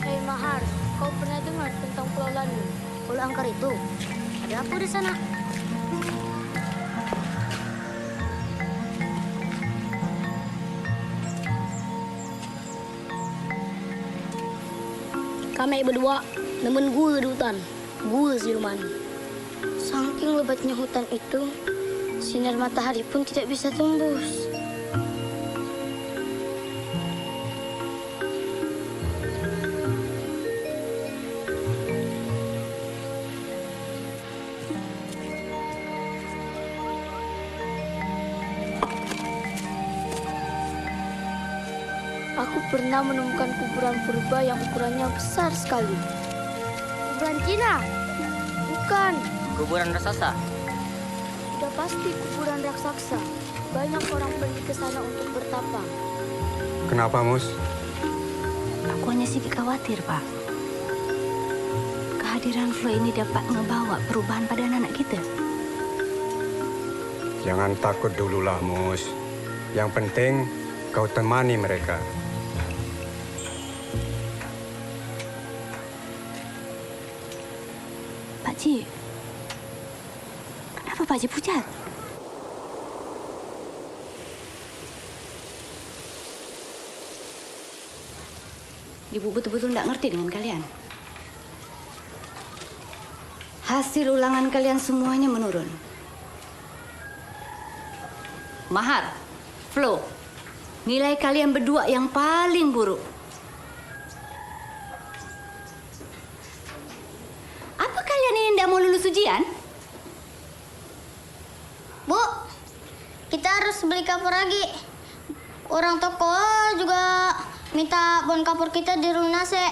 Hei Mahar, kau pernah dengar tentang Pulau Lanu? Pulau Angker itu, ada apa di sana? Kami berdua nemen gua di hutan. Gua siluman. Saking lebatnya hutan itu, sinar matahari pun tidak bisa tembus. Aku pernah menemukan kuburan purba yang ukurannya besar sekali. Kuburan Cina? Bukan. Kuburan raksasa. Sudah pasti kuburan raksasa. Banyak orang pergi ke sana untuk bertapa. Kenapa, Mus? Aku hanya sedikit khawatir, Pak. Kehadiran Flo ini dapat membawa perubahan pada anak kita. Jangan takut dululah, Mus. Yang penting kau temani mereka. Pakcik, kenapa Pakcik pucat? Ibu betul-betul tidak ngerti dengan kalian. Hasil ulangan kalian semuanya menurun. Mahar, Flo, nilai kalian berdua yang paling buruk. Apa kalian ini tidak mau lulus ujian? Bu, kita harus beli kapur lagi. Orang toko juga minta bon kapur kita dilunasi.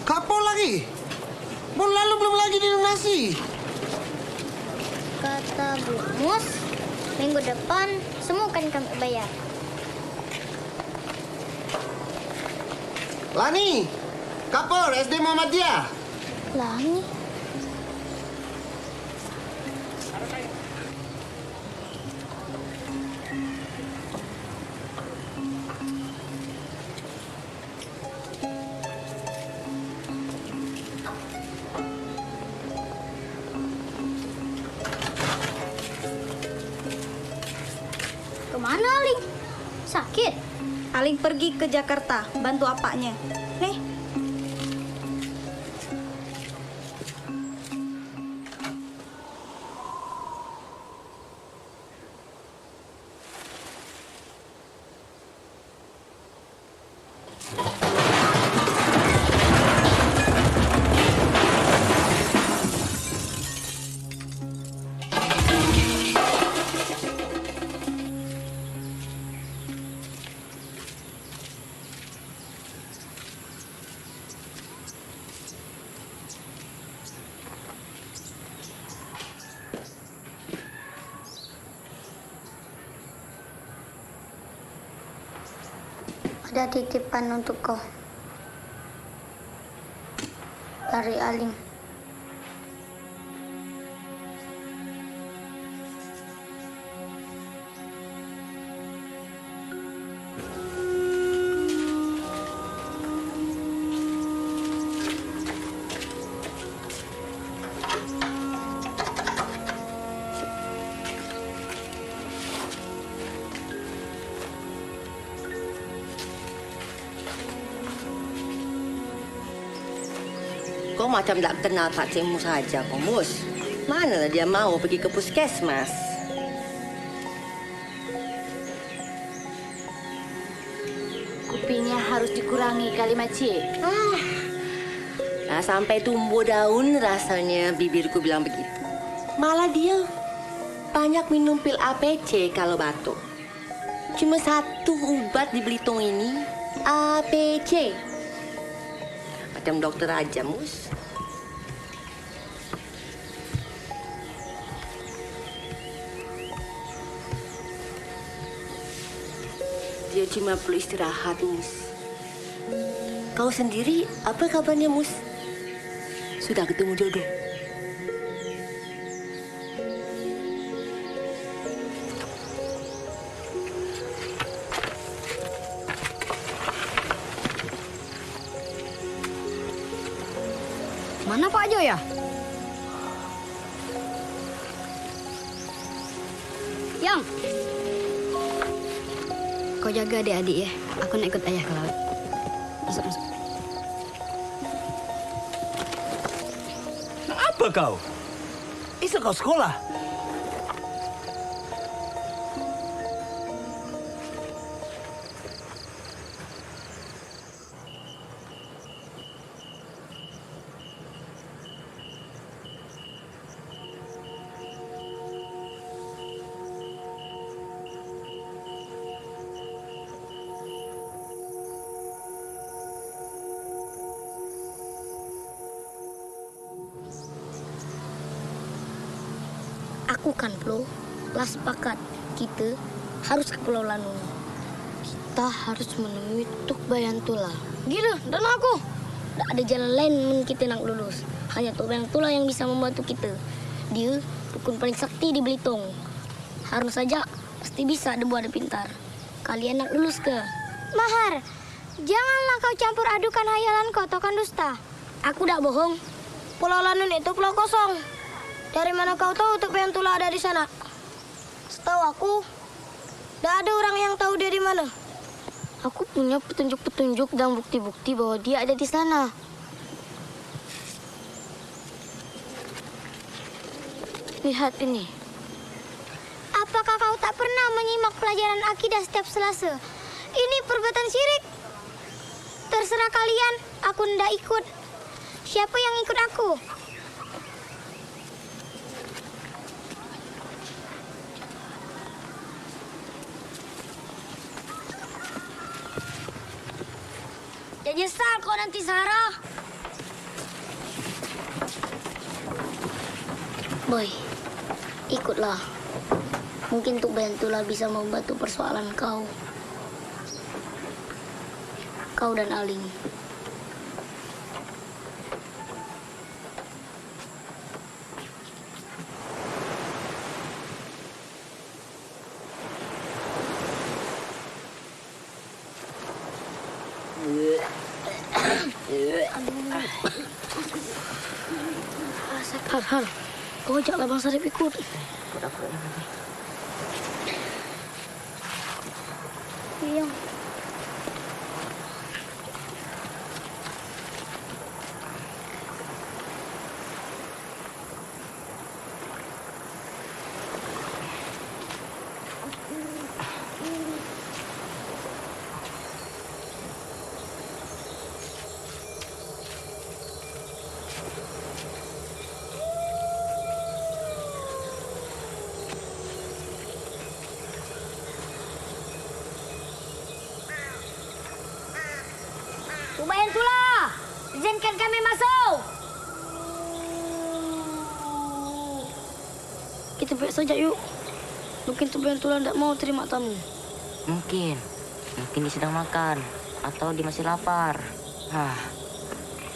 Kapol lagi? Bon lalu belum lagi dilunasi. Kata Bu Mus, minggu depan semua kan kami bayar. Lani, Kapol SD Muhammadiyah. Lani? Mana Aling? Sakit? Aling pergi ke Jakarta, bantu apaknya. Nih. Ada titipan untuk kau. Dari Aling. Kau macam tak kenal Pak Cemu saja, kau Mus. Manalah dia mau pergi ke puskesmas. Kupingnya harus dikurangi kali Macie. Nah, sampai tumbuh daun rasanya bibirku bilang begitu. Malah dia banyak minum pil APC kalau batuk. Cuma satu obat di Belitung ini, APC. Macam dokter aja, Mus. Dia cuma perlu istirahat, Mus. Kau sendiri, apa kabarnya, Mus? Sudah ketemu jodoh? Mana Pak Jo ya? Yang, kau jaga adik-adik ya. Aku nak ikut ayah ke laut. Masuk, masuk. Apa kau? Esok kau sekolah? Aku kan Flo, lah sepakat kita harus ke Pulau Lanung. Kita harus menemui Tuk Bayantula. Gila, dan aku. Tak ada jalan lain men kita nak lulus. Hanya Tuk Bayantula yang bisa membantu kita. Dia dukun paling sakti di Belitung. Harus saja pasti bisa debu ada pintar. Kalian nak lulus ke? Mahar, janganlah kau campur adukan hayalan kau, tokan dusta. Aku tak bohong. Pulau Lanun itu pulau kosong. Dari mana kau tahu Tuk Bayantula ada di sana? Setahu aku, tidak ada orang yang tahu dia di mana. Aku punya petunjuk-petunjuk dan bukti-bukti bahwa dia ada di sana. Lihat ini. Apakah kau tak pernah menyimak pelajaran akidah setiap Selasa? Ini perbuatan syirik. Terserah kalian, aku tidak ikut. Siapa yang ikut aku? Jangan nyesal kau nanti, Sarah. Boy, ikutlah. Mungkin Tuk Bayantula bisa membantu persoalan kau. Kau dan Aling. Har, kau ajaklah Bang Sarip ikut. Iya. Tubayantula, izinkan kami masuk. Kita baik saja yuk. Mungkin Tubayantula tidak mau terima tamu. Mungkin dia sedang makan atau dia masih lapar.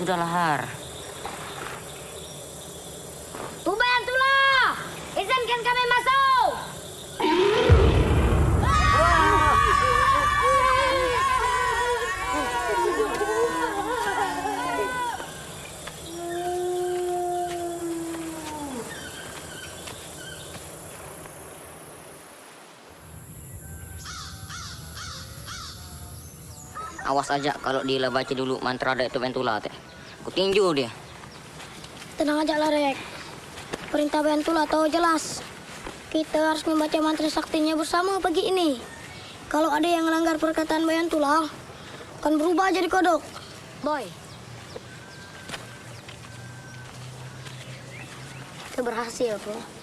Sudahlah Har. Tubayantula, izinkan kami masuk. Awas aja kalau dia baca dulu mantra dari Tubayantula teh. Ku tinju dia. Tenang aja lah, Rek. Perintah Bayantula tahu jelas. Kita harus membaca mantra saktinya bersama pagi ini. Kalau ada yang melanggar perkataan Bayantula, akan berubah jadi kodok. Boy. Kita berhasil, bro.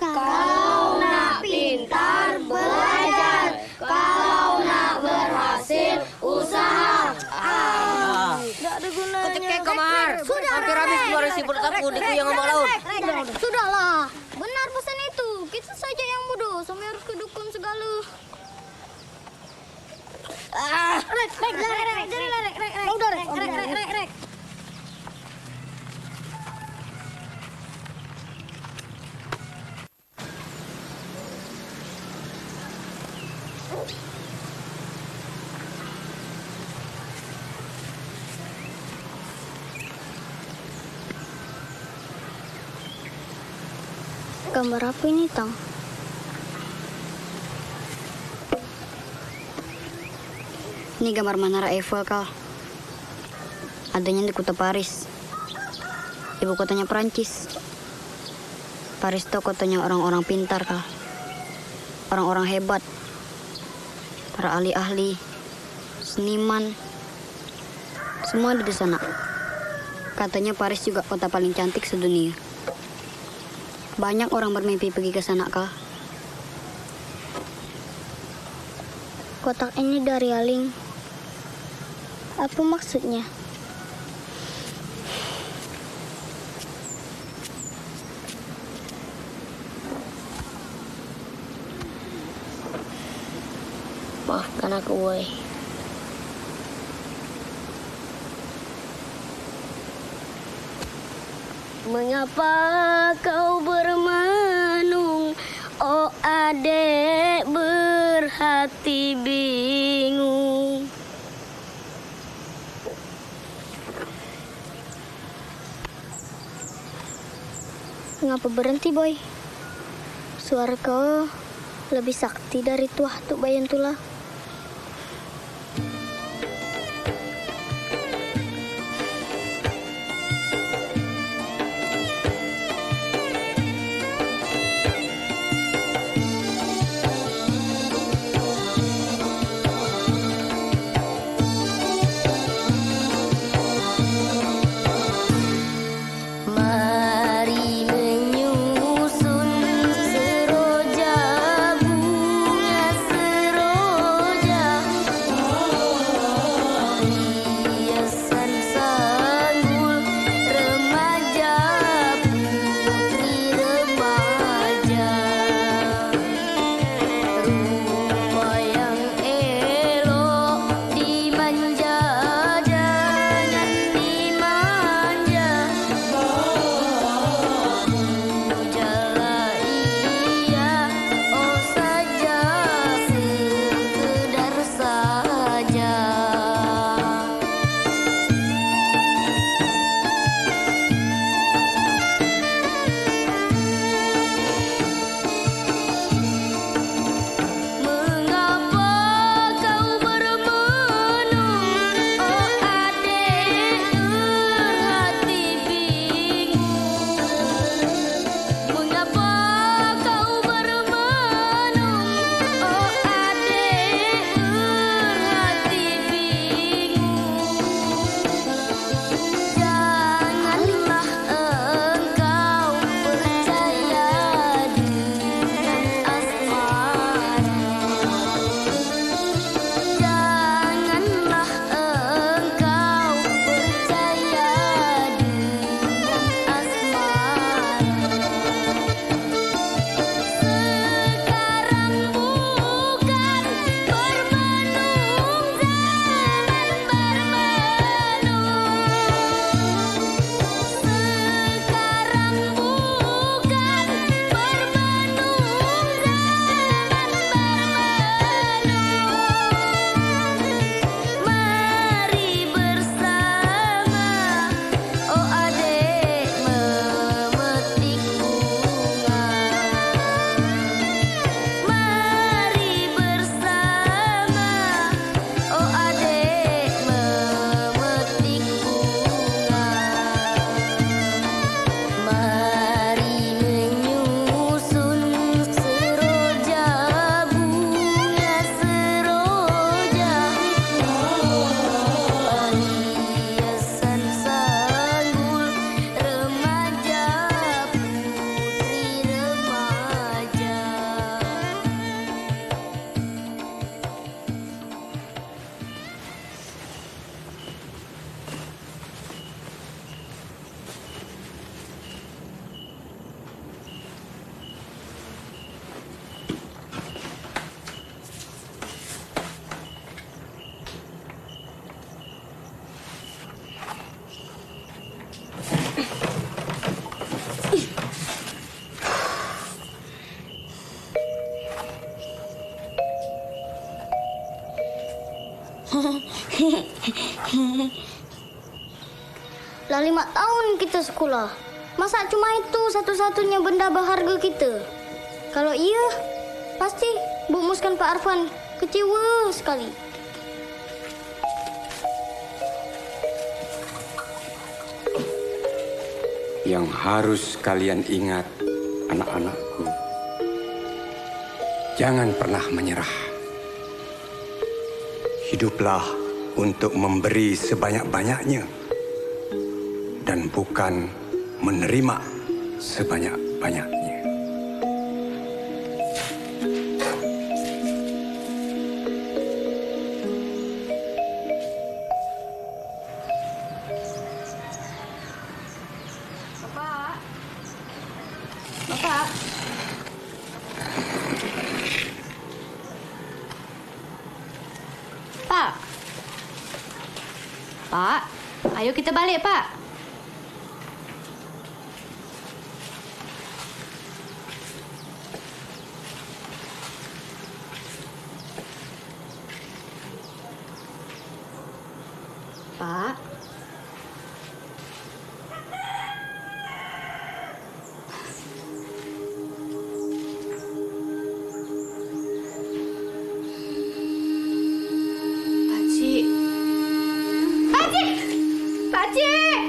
Kalau nak pintar, belajar. Kalau nak berhasil, usaha. Tidak ada gunanya. Ketika Komar, hampir habis keluar isi perut aku di kuyang ombak laut. Sudahlah, benar pesan itu. Kita saja yang bodoh, sampai harus kedukun segala. Rek. Gambar apa ini, Tang? Ini gambar Menara Eiffel, Kal. Adanya di kota Paris. Ibu kotanya Perancis. Paris itu kotanya orang-orang pintar, Kal. Orang-orang hebat. Para ahli-ahli, seniman. Semua ada di sana. Katanya Paris juga kota paling cantik sedunia. Banyak orang bermimpi pergi ke sana, Kal. Kotak ini dari Aling. Apa maksudnya? Maafkan aku, Boy. Mengapa kau bermenung, oh adek berhati bingung? Ngapa berhenti, Boy? Suara kau lebih sakti dari Tuah Tuk Bayantula. Mari menyusun seroja bunga seroja. Lah 5 tahun kita sekolah. Masa cuma itu satu-satunya benda berharga kita? Kalau iya, pasti Bu Mus kan Pak Arfan kecewa sekali. Yang harus kalian ingat, anak-anakku, jangan pernah menyerah. Hiduplah untuk memberi sebanyak-banyaknya dan bukan menerima sebanyak-banyaknya. Bapak. Pak. Pak, ayo kita balik, Pak. Pak. Pakcik. Pakcik! Pakcik!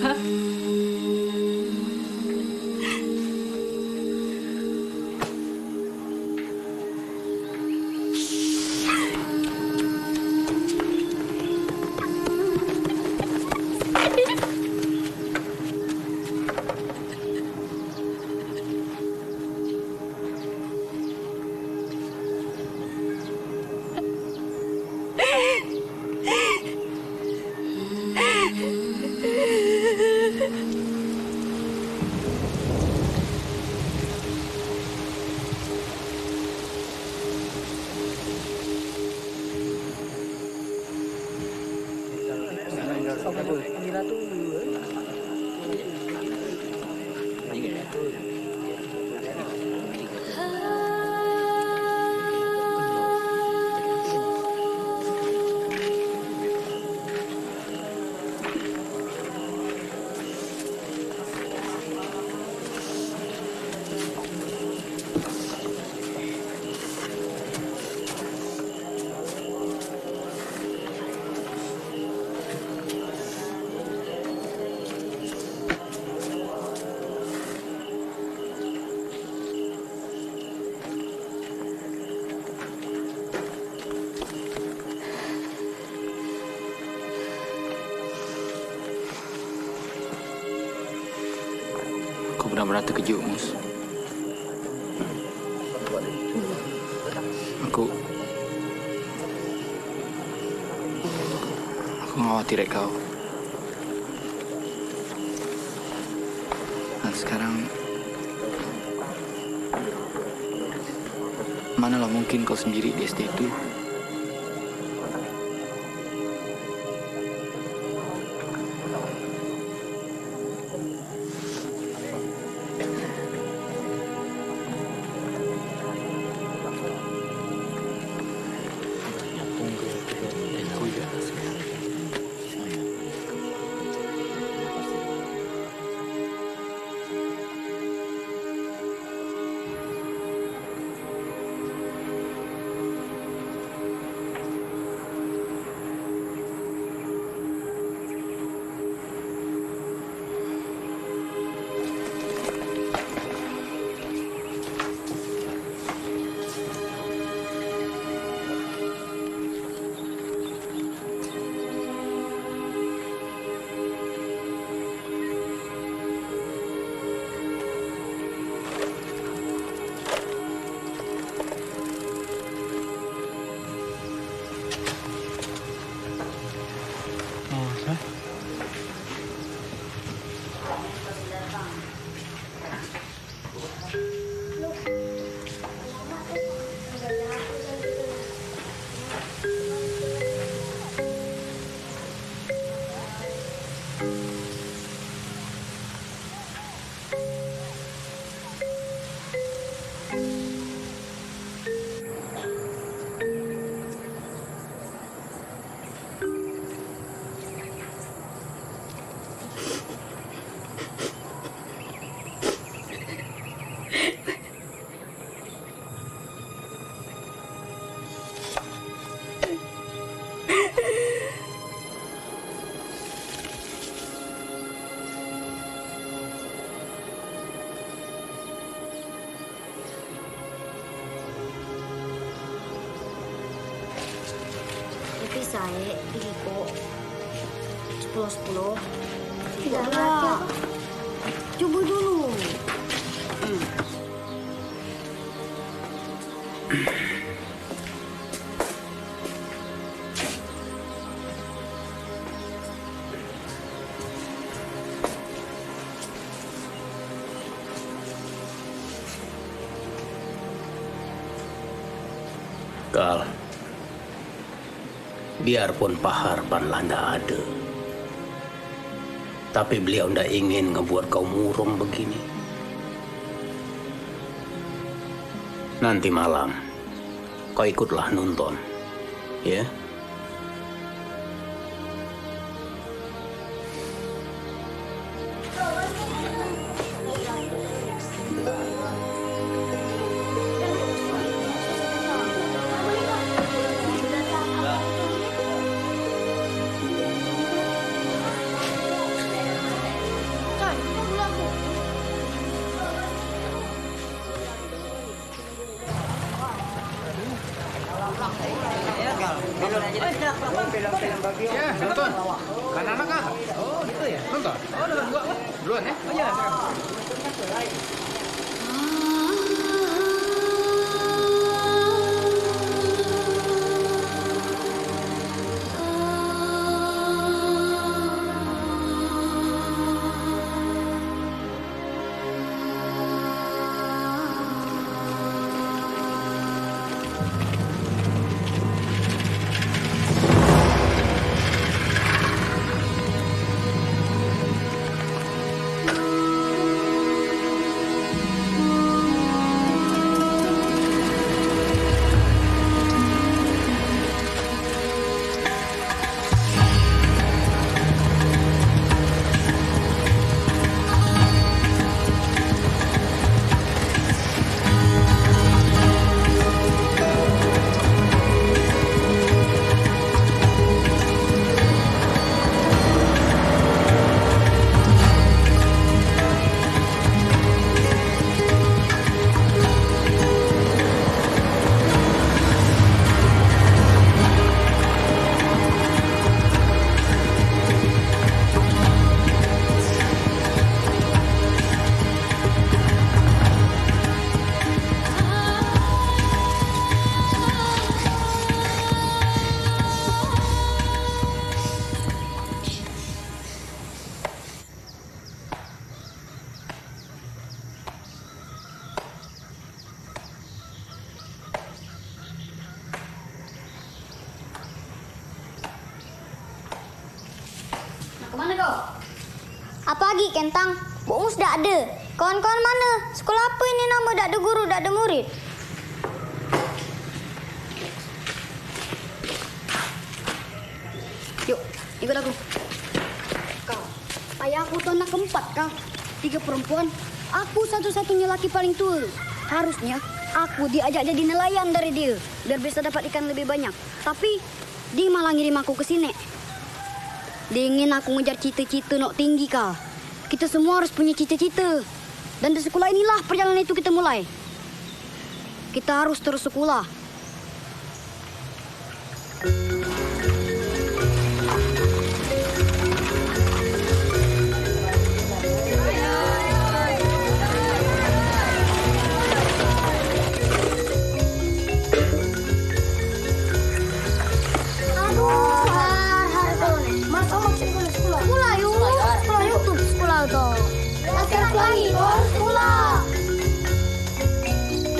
Hah? Aku benar-benar terkejut, Mus. Aku khawatir kau. Dan sekarang manalah mungkin kau sendiri di SD itu. bisa ini kok 10-10. Tidak Tidak. lah. Coba dulu. Kal, biarpun Pak Harpan landa ada, tapi beliau ndak ingin ngebuat kau murung begini. Nanti malam, kau ikutlah nonton, ya? Ya, nonton. Anak-anak kah? Oh, gitu ya. Nonton. Oh, duluan gua. Duluan ya. Oh iya. Kemana kau? Apa lagi, Kentang? Bu Mus dak ada. Kawan-kawan mana? Sekolah apa ini nama dak ada guru, dak ada murid? Yuk, ikut aku. Kau, ayah aku tuh anak keempat, kau. 3 perempuan. Aku satu-satunya laki paling tua. Harusnya aku diajak jadi nelayan dari dia, biar bisa dapat ikan lebih banyak. Tapi dia malah ngirim aku ke sini. Dia ingin aku ngejar cita-cita nak tinggi, kah? Kita semua harus punya cita-cita. Dan di sekolah inilah perjalanan itu kita mulai. Kita harus terus sekolah.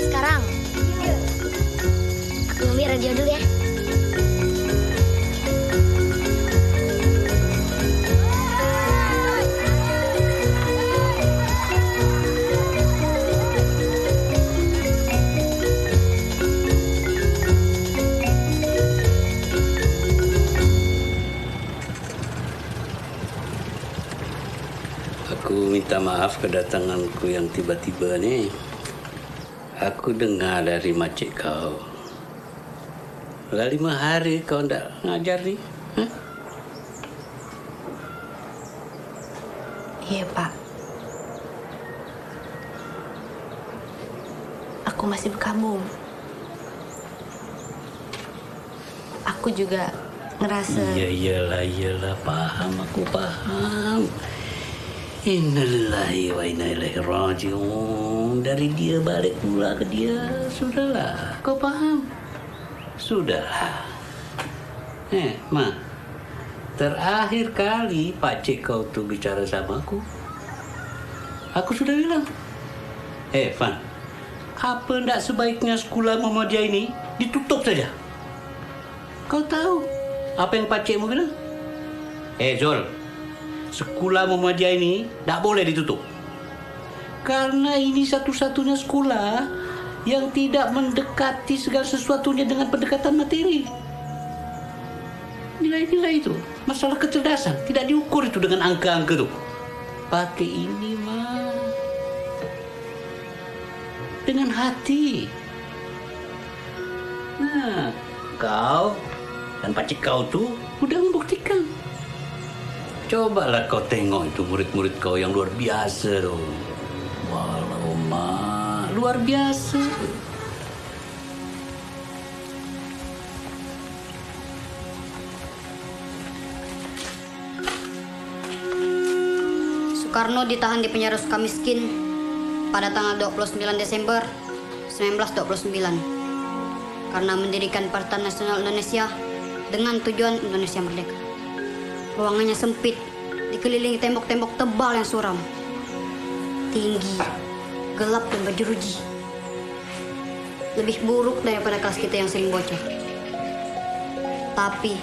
Sekarang aku ambil radio dulu ya. Aku minta maaf kedatanganku yang tiba-tiba nih. Aku dengar dari makcik kau. Udah 5 hari kau ndak ngajar nih. Hah? Iya, Pak. Aku masih berkabung. Aku juga ngerasa... Iyalah, paham, aku paham. Innalillahi wa inna ilaihi raji'un. Dari dia balik pula ke dia. Sudahlah, kau paham? Sudahlah. Ma, terakhir kali pakcik kau tuh bicara sama aku sudah bilang, Van, apa ndak sebaiknya sekolah Muhammadiyah ini ditutup saja? Kau tahu apa yang pakcikmu bilang? Zol, sekolah Muhammadiyah ini ndak boleh ditutup. Karena ini satu-satunya sekolah yang tidak mendekati segala sesuatunya dengan pendekatan materi. Nilai-nilai itu, masalah kecerdasan, tidak diukur itu dengan angka-angka tuh. Pakai ini, mah. Dengan hati. Nah, kau dan pakcik kau tuh udah membuktikan. Cobalah kau tengok itu murid-murid kau yang luar biasa tuh. Walau mah, luar biasa. Soekarno ditahan di penjara Sukamiskin pada tanggal 29 Desember 1929 karena mendirikan Partai Nasional Indonesia dengan tujuan Indonesia merdeka. Ruangannya sempit, dikelilingi tembok-tembok tebal yang suram, tinggi, gelap dan berjeruji. Lebih buruk daripada kelas kita yang sering bocor. Tapi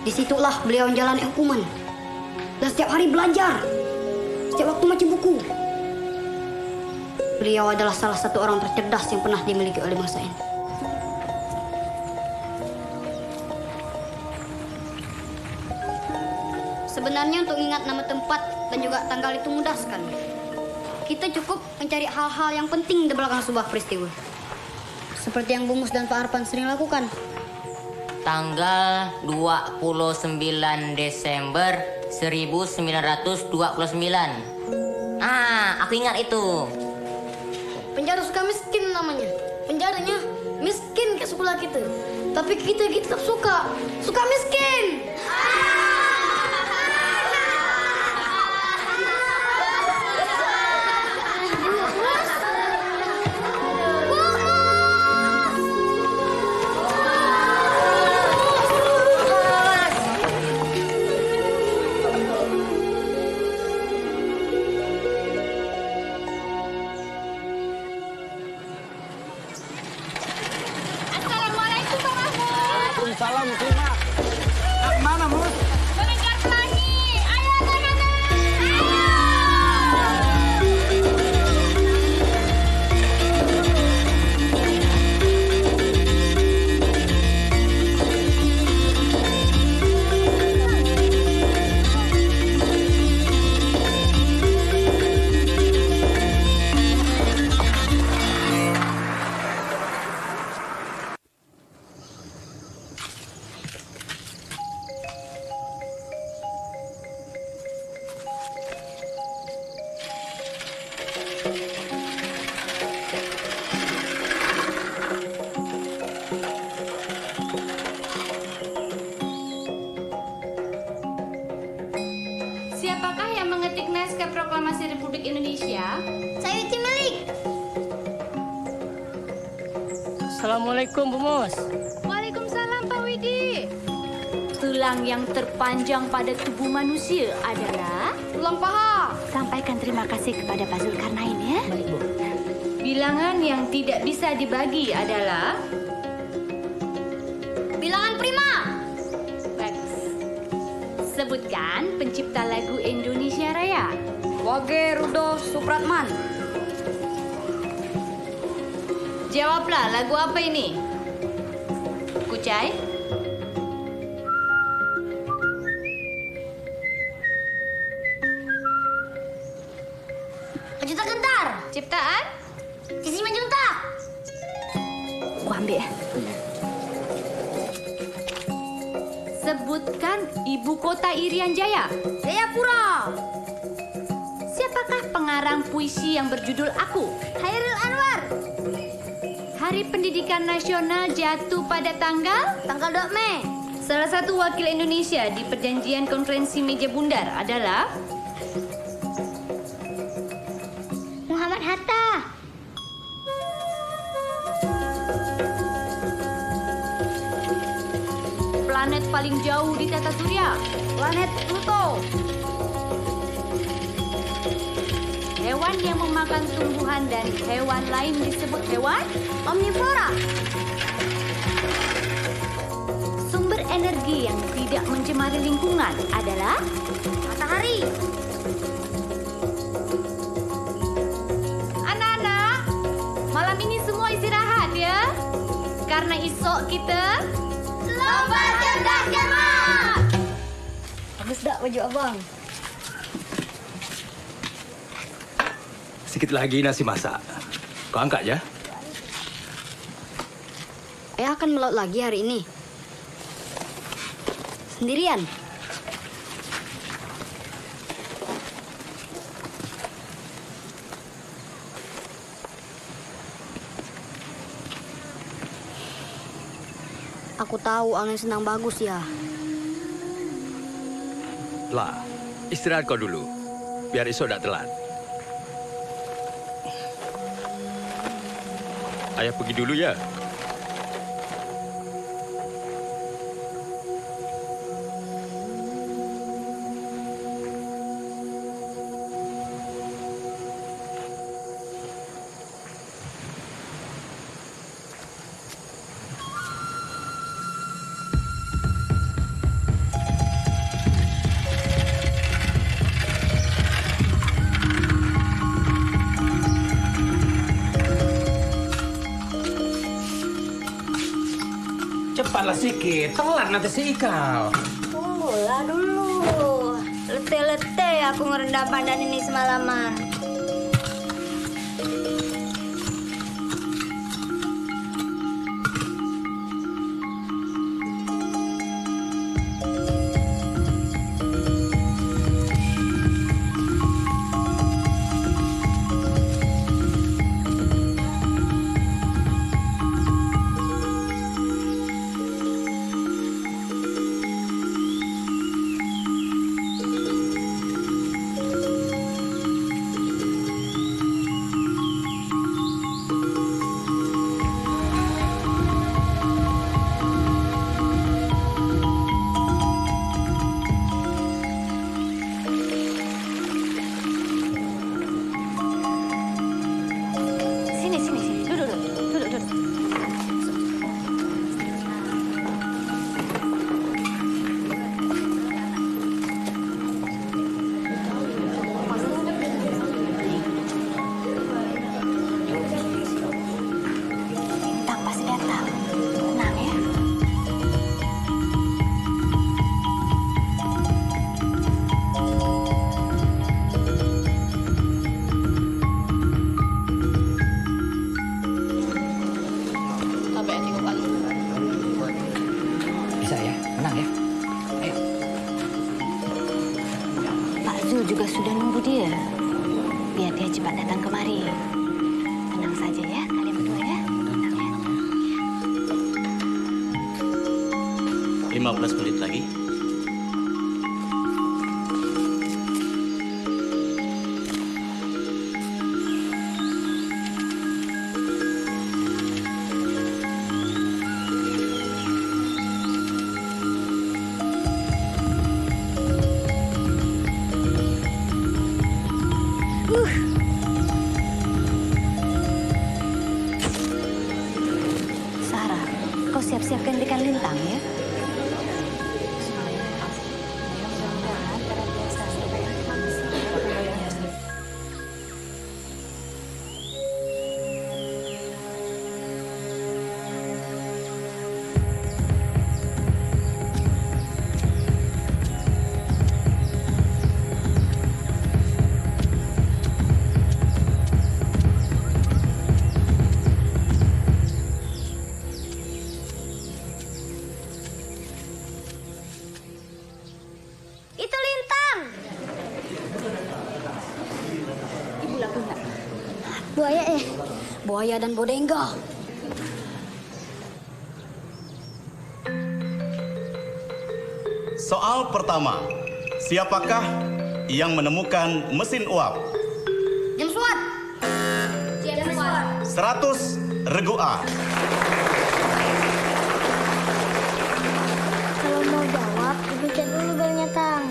disitulah beliau menjalani hukuman dan setiap hari belajar. Setiap waktu baca buku. Beliau adalah salah satu orang tercerdas yang pernah dimiliki oleh bangsa ini. Sebenarnya untuk mengingat nama tempat dan juga tanggal itu mudah sekali. Kita cukup mencari hal-hal yang penting di belakang sebuah peristiwa. Seperti yang Bumus dan Pak Arpan sering lakukan. Tanggal 29 Desember 1929. Aku ingat itu. Penjara Sukamiskin namanya. Penjaranya miskin kayak sekolah kita. Tapi kita tetap suka miskin. Salam, terima. Mana, Mus? Mengejar pelangi. Ayo, anak-anak. Siapakah yang mengetik naskah Proklamasi Republik Indonesia? Saya Uci Melik. Assalamualaikum, Bu Mus. Waalaikumsalam, Pak Widi. Tulang yang terpanjang pada tubuh manusia adalah tulang paha. Sampaikan terima kasih kepada Pak Zulkarnain ya. Baik, Bu. Bilangan yang tidak bisa dibagi adalah bilangan prima. Bagus. Sebutkan pencipta lagu Indonesia Raya. Wage Rudolf Supratman. Jawablah, lagu apa ini? Kucai? Juta Gentar. Ciptaan? Sisi Manjuntak. Gua ambil ya. Sebutkan ibu kota Irian Jaya. Jayapura. Siapakah pengarang puisi yang berjudul Aku? Hairil Anwar. Hari Pendidikan Nasional jatuh pada tanggal 2 Mei Salah satu wakil Indonesia di perjanjian konferensi meja bundar adalah Muhammad Hatta. planet paling jauh di tata surya, planet Pluto. Hewan yang memakan tumbuhan dan hewan lain disebut hewan omnivora. Sumber energi yang tidak mencemari lingkungan adalah matahari. Anak-anak, malam ini semua istirahat ya. Karena esok kita lomba cerdas cermat. Bagus tak baju abang? Sikit lagi nasi masak. Kau angkat je. Akan melaut lagi hari ini. Sendirian. Aku tahu angin senang bagus ya. Lah, istirahat kau dulu. Biar esok tak telat. Ayah pergi dulu ya. Cepatlah sikit, telat nanti si Ikal. Tunggulah dulu. Letih-letih aku ngerendam pandan ini semalaman. Juga sudah nunggu dia. Biar dia cepat datang kemari. Tenang saja ya, kalian berdua ya. Tenang ya. 15 menit lagi. Sarah, kau siap-siapkan ikan lintang ya. Itu lintang. Ibu laku enggak? Buaya buaya dan bodengga. Soal pertama, siapakah yang menemukan mesin uap? James Watt. James Watt. 100 regu A. Kalau mau jawab, dipencet dulu belnya, Tang.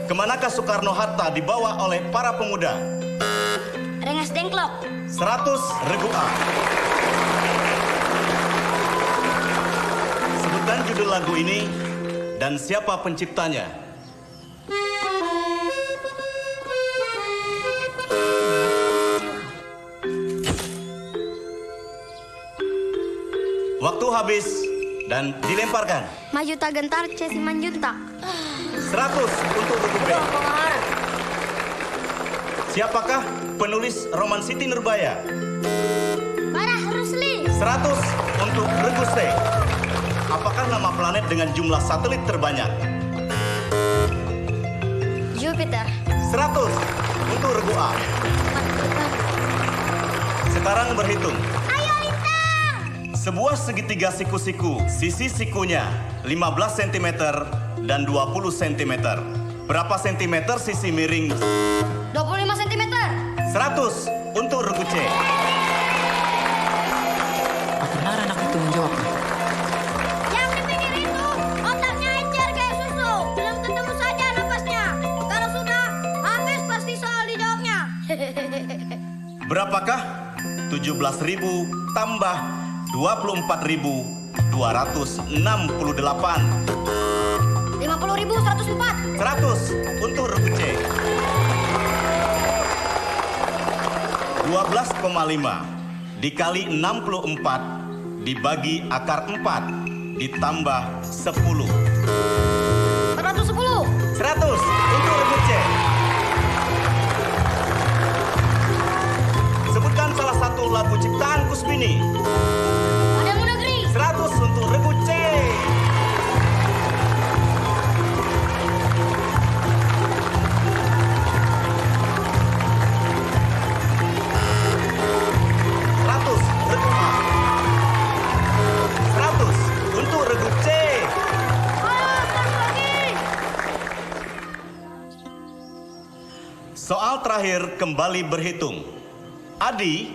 Kemanakah Soekarno-Hatta dibawa oleh para pemuda? Rengas Dengklok. 100 regu A. Sebutkan judul lagu ini dan siapa penciptanya. Waktu habis dan dilemparkan. Maju tak gentar, Cesi Manjuntak. 100 untuk buku B. Siapakah penulis roman Siti Nurbaya? Farah Rusli. 100 untuk regu C. Apakah nama planet dengan jumlah satelit terbanyak? Jupiter. 100 untuk regu A. Sekarang berhitung. Ayo Lintang. Sebuah segitiga siku-siku, sisi sikunya 15 cm dan 20 cm. Berapa sentimeter sisi miring? 25 cm. 100 untuk regu C. Benar anak itu menjawabnya. Yang di pinggir itu otaknya encer kayak susu. Belum ketemu saja napasnya. Kalau sudah, habis pasti soal dijawabnya. Berapakah 17.000 tambah 24.268? 50.104. 100 untuk regu C. 12,5 dikali 64 dibagi akar 4 ditambah 10. 410. 100 untuk regu C. Sebutkan salah satu lagu ciptaan Kusbini. Padamu Negeri. 100 untuk regu C. Soal terakhir kembali berhitung. Adi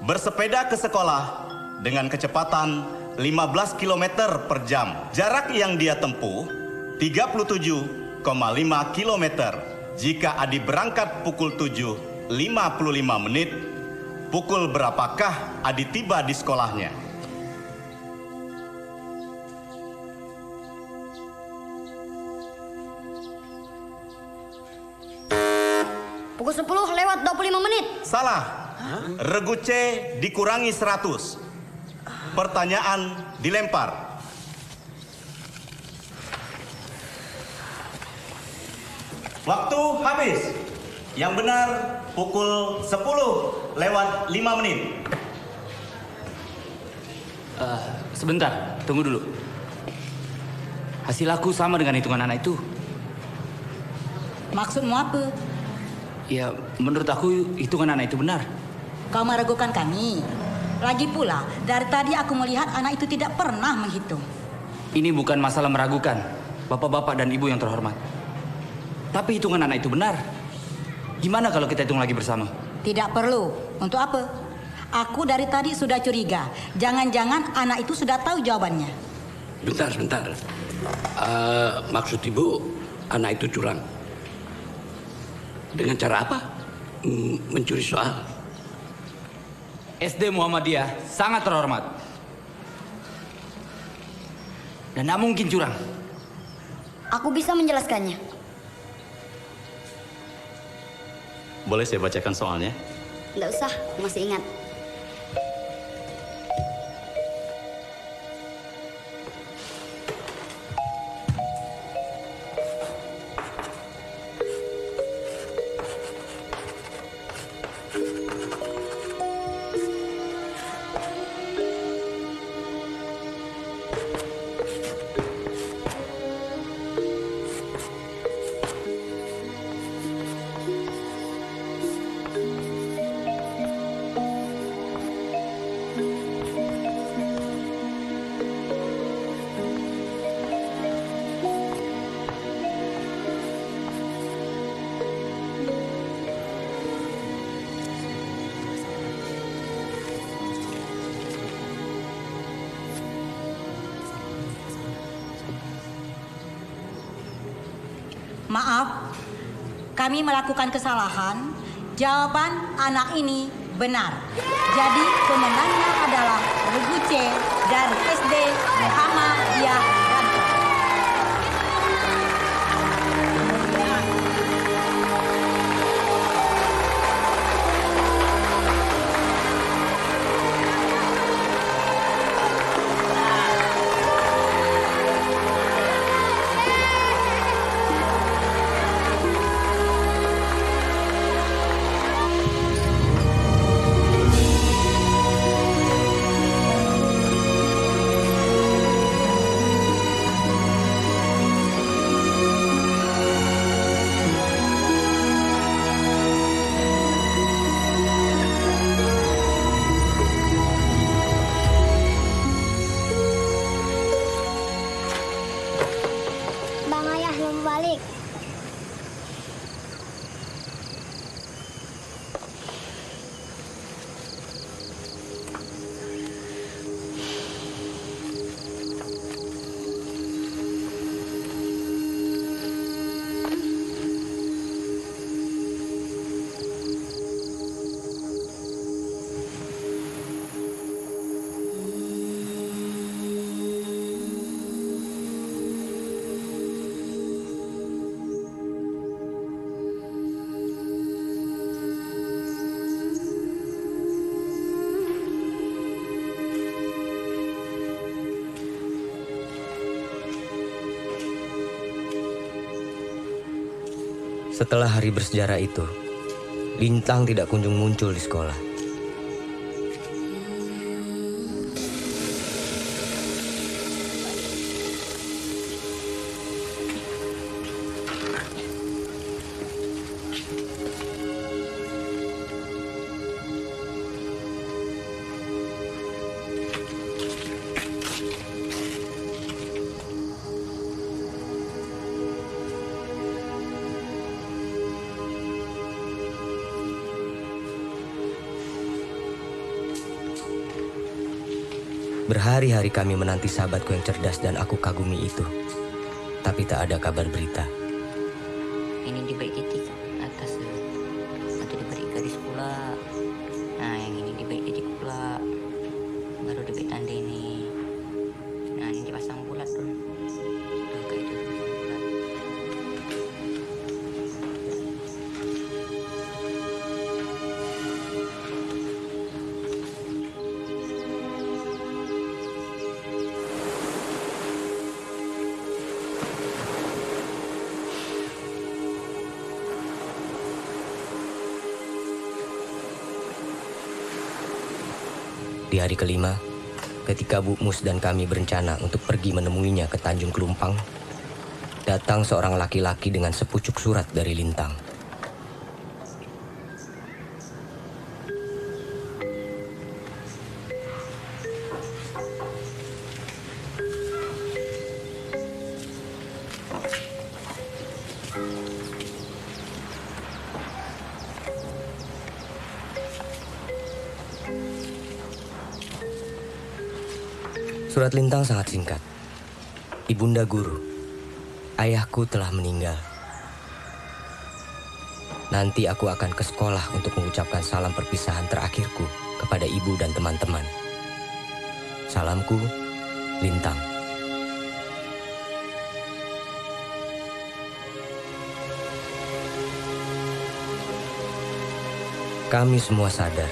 bersepeda ke sekolah dengan kecepatan 15 km per jam. Jarak yang dia tempuh 37,5 km. Jika Adi berangkat pukul 7.55 menit, pukul berapakah Adi tiba di sekolahnya? Pukul 10 lewat 25 menit. Salah. Regu C dikurangi 100. Pertanyaan dilempar. Waktu habis. Yang benar pukul 10 lewat 5 menit. Sebentar, tunggu dulu. Hasil aku sama dengan hitungan anak itu. Maksudmu apa? Ya, menurut aku hitungan anak itu benar. Kau meragukan kami. Lagi pula, dari tadi aku melihat anak itu tidak pernah menghitung. Ini bukan masalah meragukan, bapak-bapak dan ibu yang terhormat. Tapi hitungan anak itu benar. Gimana kalau kita hitung lagi bersama? Tidak perlu. Untuk apa? Aku dari tadi sudah curiga. Jangan-jangan anak itu sudah tahu jawabannya. Sebentar. Maksud ibu, anak itu curang. Dengan cara apa? Mencuri soal. SD Muhammadiyah sangat terhormat. Dan tidak mungkin curang. Aku bisa menjelaskannya. Boleh saya bacakan soalnya? Nggak usah, masih ingat. Maaf, kami melakukan kesalahan. Jawaban anak ini benar. Jadi pemenangnya adalah Regu C dari SD Muhammadiyah Danto. Bang Ayah belum balik. Setelah hari bersejarah itu, Lintang tidak kunjung muncul di sekolah. Berhari-hari kami menanti sahabatku yang cerdas dan aku kagumi itu. Tapi tak ada kabar berita. Ini diberi titik atas atau diberi garis pula. Nah, yang ini diberi titik pula. Baru diberi tanda ini. Nah, ini dipasang bulat tuh. Tuh kayak itu dipasang bulat. Di hari kelima, ketika Bu Mus dan kami berencana untuk pergi menemuinya ke Tanjung Kelumpang, datang seorang laki-laki dengan sepucuk surat dari Lintang. Surat Lintang sangat singkat. Ibunda Guru, ayahku telah meninggal. Nanti aku akan ke sekolah untuk mengucapkan salam perpisahan terakhirku kepada ibu dan teman-teman. Salamku, Lintang. Kami semua sadar,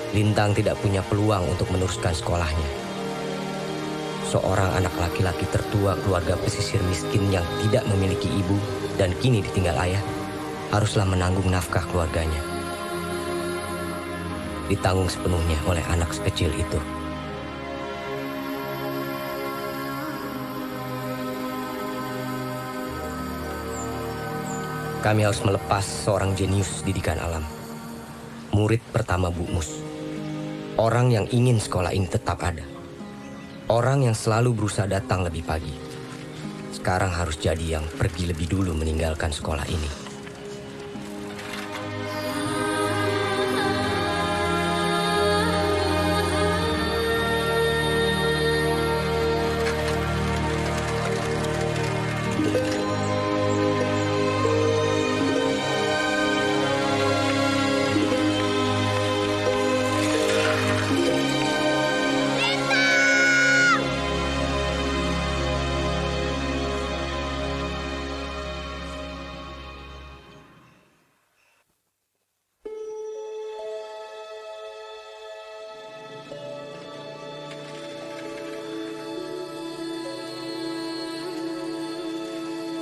Lintang tidak punya peluang untuk meneruskan sekolahnya. Seorang anak laki-laki tertua keluarga pesisir miskin yang tidak memiliki ibu dan kini ditinggal ayah, haruslah menanggung nafkah keluarganya. Ditanggung sepenuhnya oleh anak sekecil itu. Kami harus melepas seorang jenius didikan alam. Murid pertama Bu Mus. Orang yang ingin sekolah ini tetap ada. Orang yang selalu berusaha datang lebih pagi. Sekarang harus jadi yang pergi lebih dulu meninggalkan sekolah ini.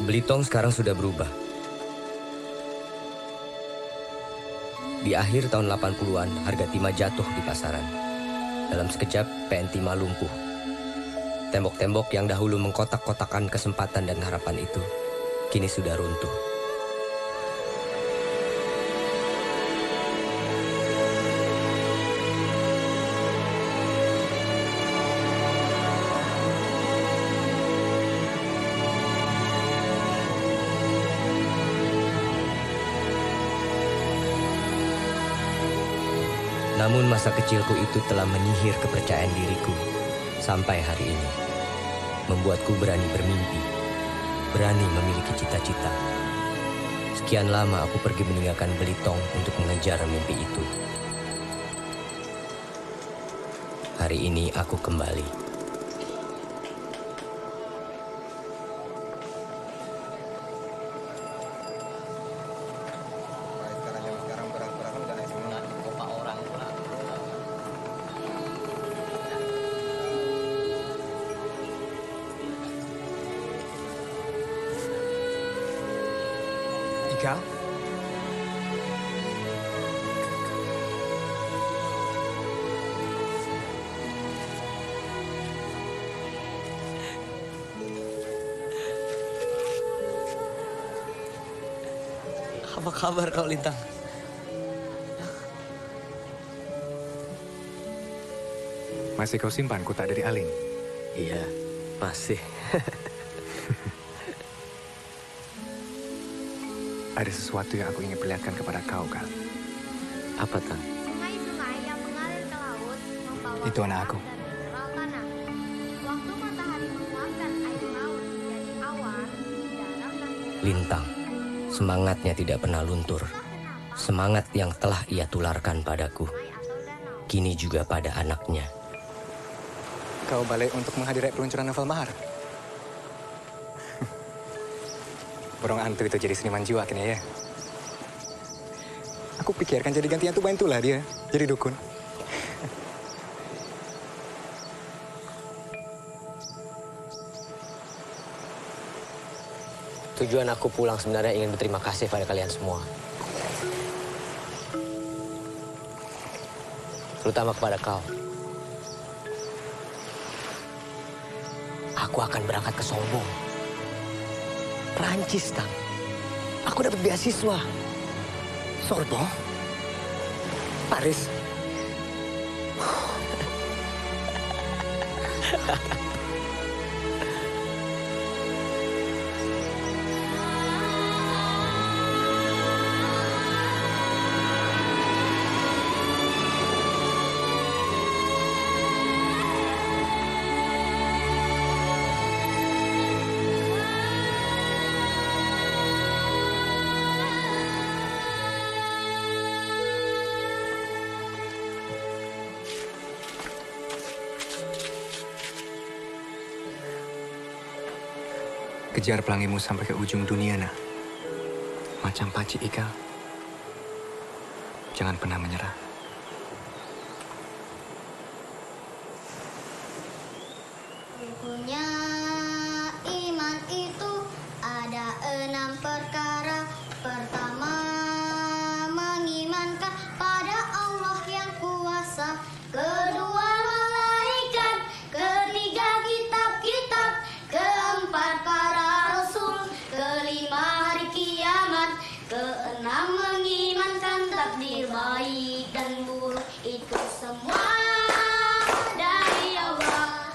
Belitong sekarang sudah berubah. Di akhir tahun 80-an, harga timah jatuh di pasaran. Dalam sekejap, PN Timah lumpuh. Tembok-tembok yang dahulu mengkotak-kotakan kesempatan dan harapan itu, kini sudah runtuh. Namun masa kecilku itu telah menyihir kepercayaan diriku sampai hari ini. Membuatku berani bermimpi, berani memiliki cita-cita. Sekian lama aku pergi meninggalkan Belitong untuk mengejar mimpi itu. Hari ini aku kembali. Ika? Apa kabar kau, Lintang? Masih kau simpan kutak dari Aling? Iya, masih. Ada sesuatu yang aku ingin perlihatkan kepada kau, Kal. Apa, Tang? Sungai-sungai yang mengalir ke laut membawa Itu anak aku. mineral tanah. Waktu matahari menguapkan air laut menjadi awan, dalam Lintang, semangatnya tidak pernah luntur. Semangat yang telah ia tularkan padaku, kini juga pada anaknya. Kau balik untuk menghadiri peluncuran novel Mahar? Borong Antu itu jadi seniman jiwa kini ya. Aku pikirkan jadi gantian tuh bantulah dia, jadi dukun. Tujuan aku pulang sebenarnya ingin berterima kasih pada kalian semua. Terutama kepada kau. Aku akan berangkat ke Sorbonne. Prancis, Tang. Aku dapat beasiswa. Sorbonne? Paris? Kejar pelangimu sampai ke ujung dunia, nak. Macam Paci Ika. Jangan pernah menyerah. Bukunya iman itu ada 6 perkara. Pertama, mengimankan pada Allah yang kuasa. Kedua, malaikat. Ketiga, kitab-kitab. Keempat, para rasul. Kelima, hari kiamat. Keenam, mengimankan takdir baik dan buruk. Itu semua dari Allah.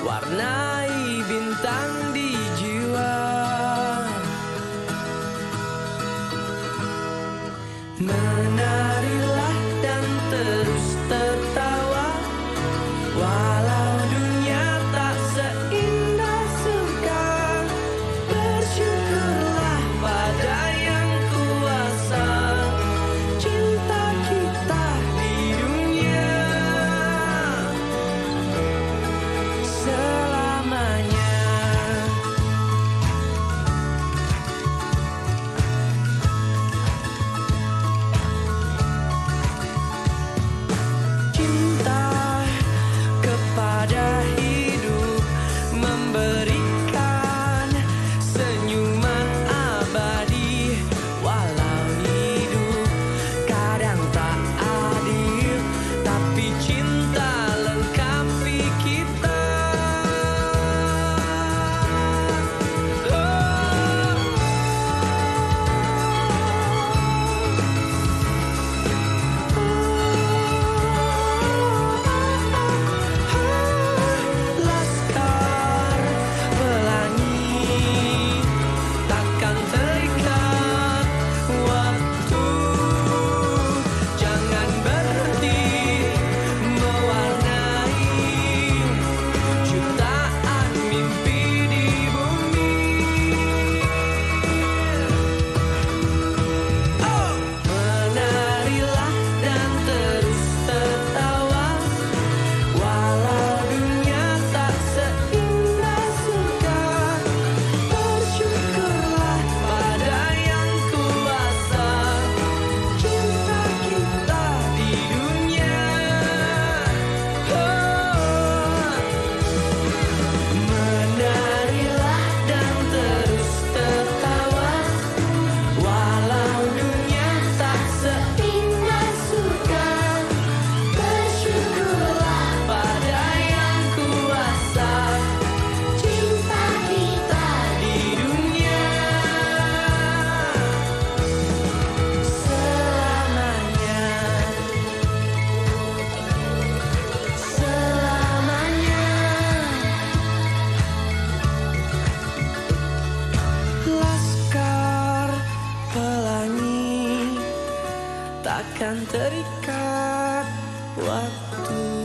warnai bintang di jiwa. Menarilah dan terus tertawa, walau dunia tak seindah surga. Bersyukurlah pada yang kuasa, cinta kita di dunia selamanya. Cinta kepada hidup, memberikan senyuman abadi. Walau hidup kadang tak adil, tapi cinta lengkapi kita. Laskar pelangi takkan terikat waktu, jangan berhenti mewarnai jutaan mimpi di bumi. Menarilah dan terus tertawa, walau dunia tak seindah surga. Bersyukurlah pada yang kuasa, cinta kita di dunia. Menarilah dan terus tertawa, walau dunia tak seindah surga. Bersyukurlah pada yang kuasa, cinta kita di dunia selamanya. Selamanya. Laskar pelangi takkan terikat waktu.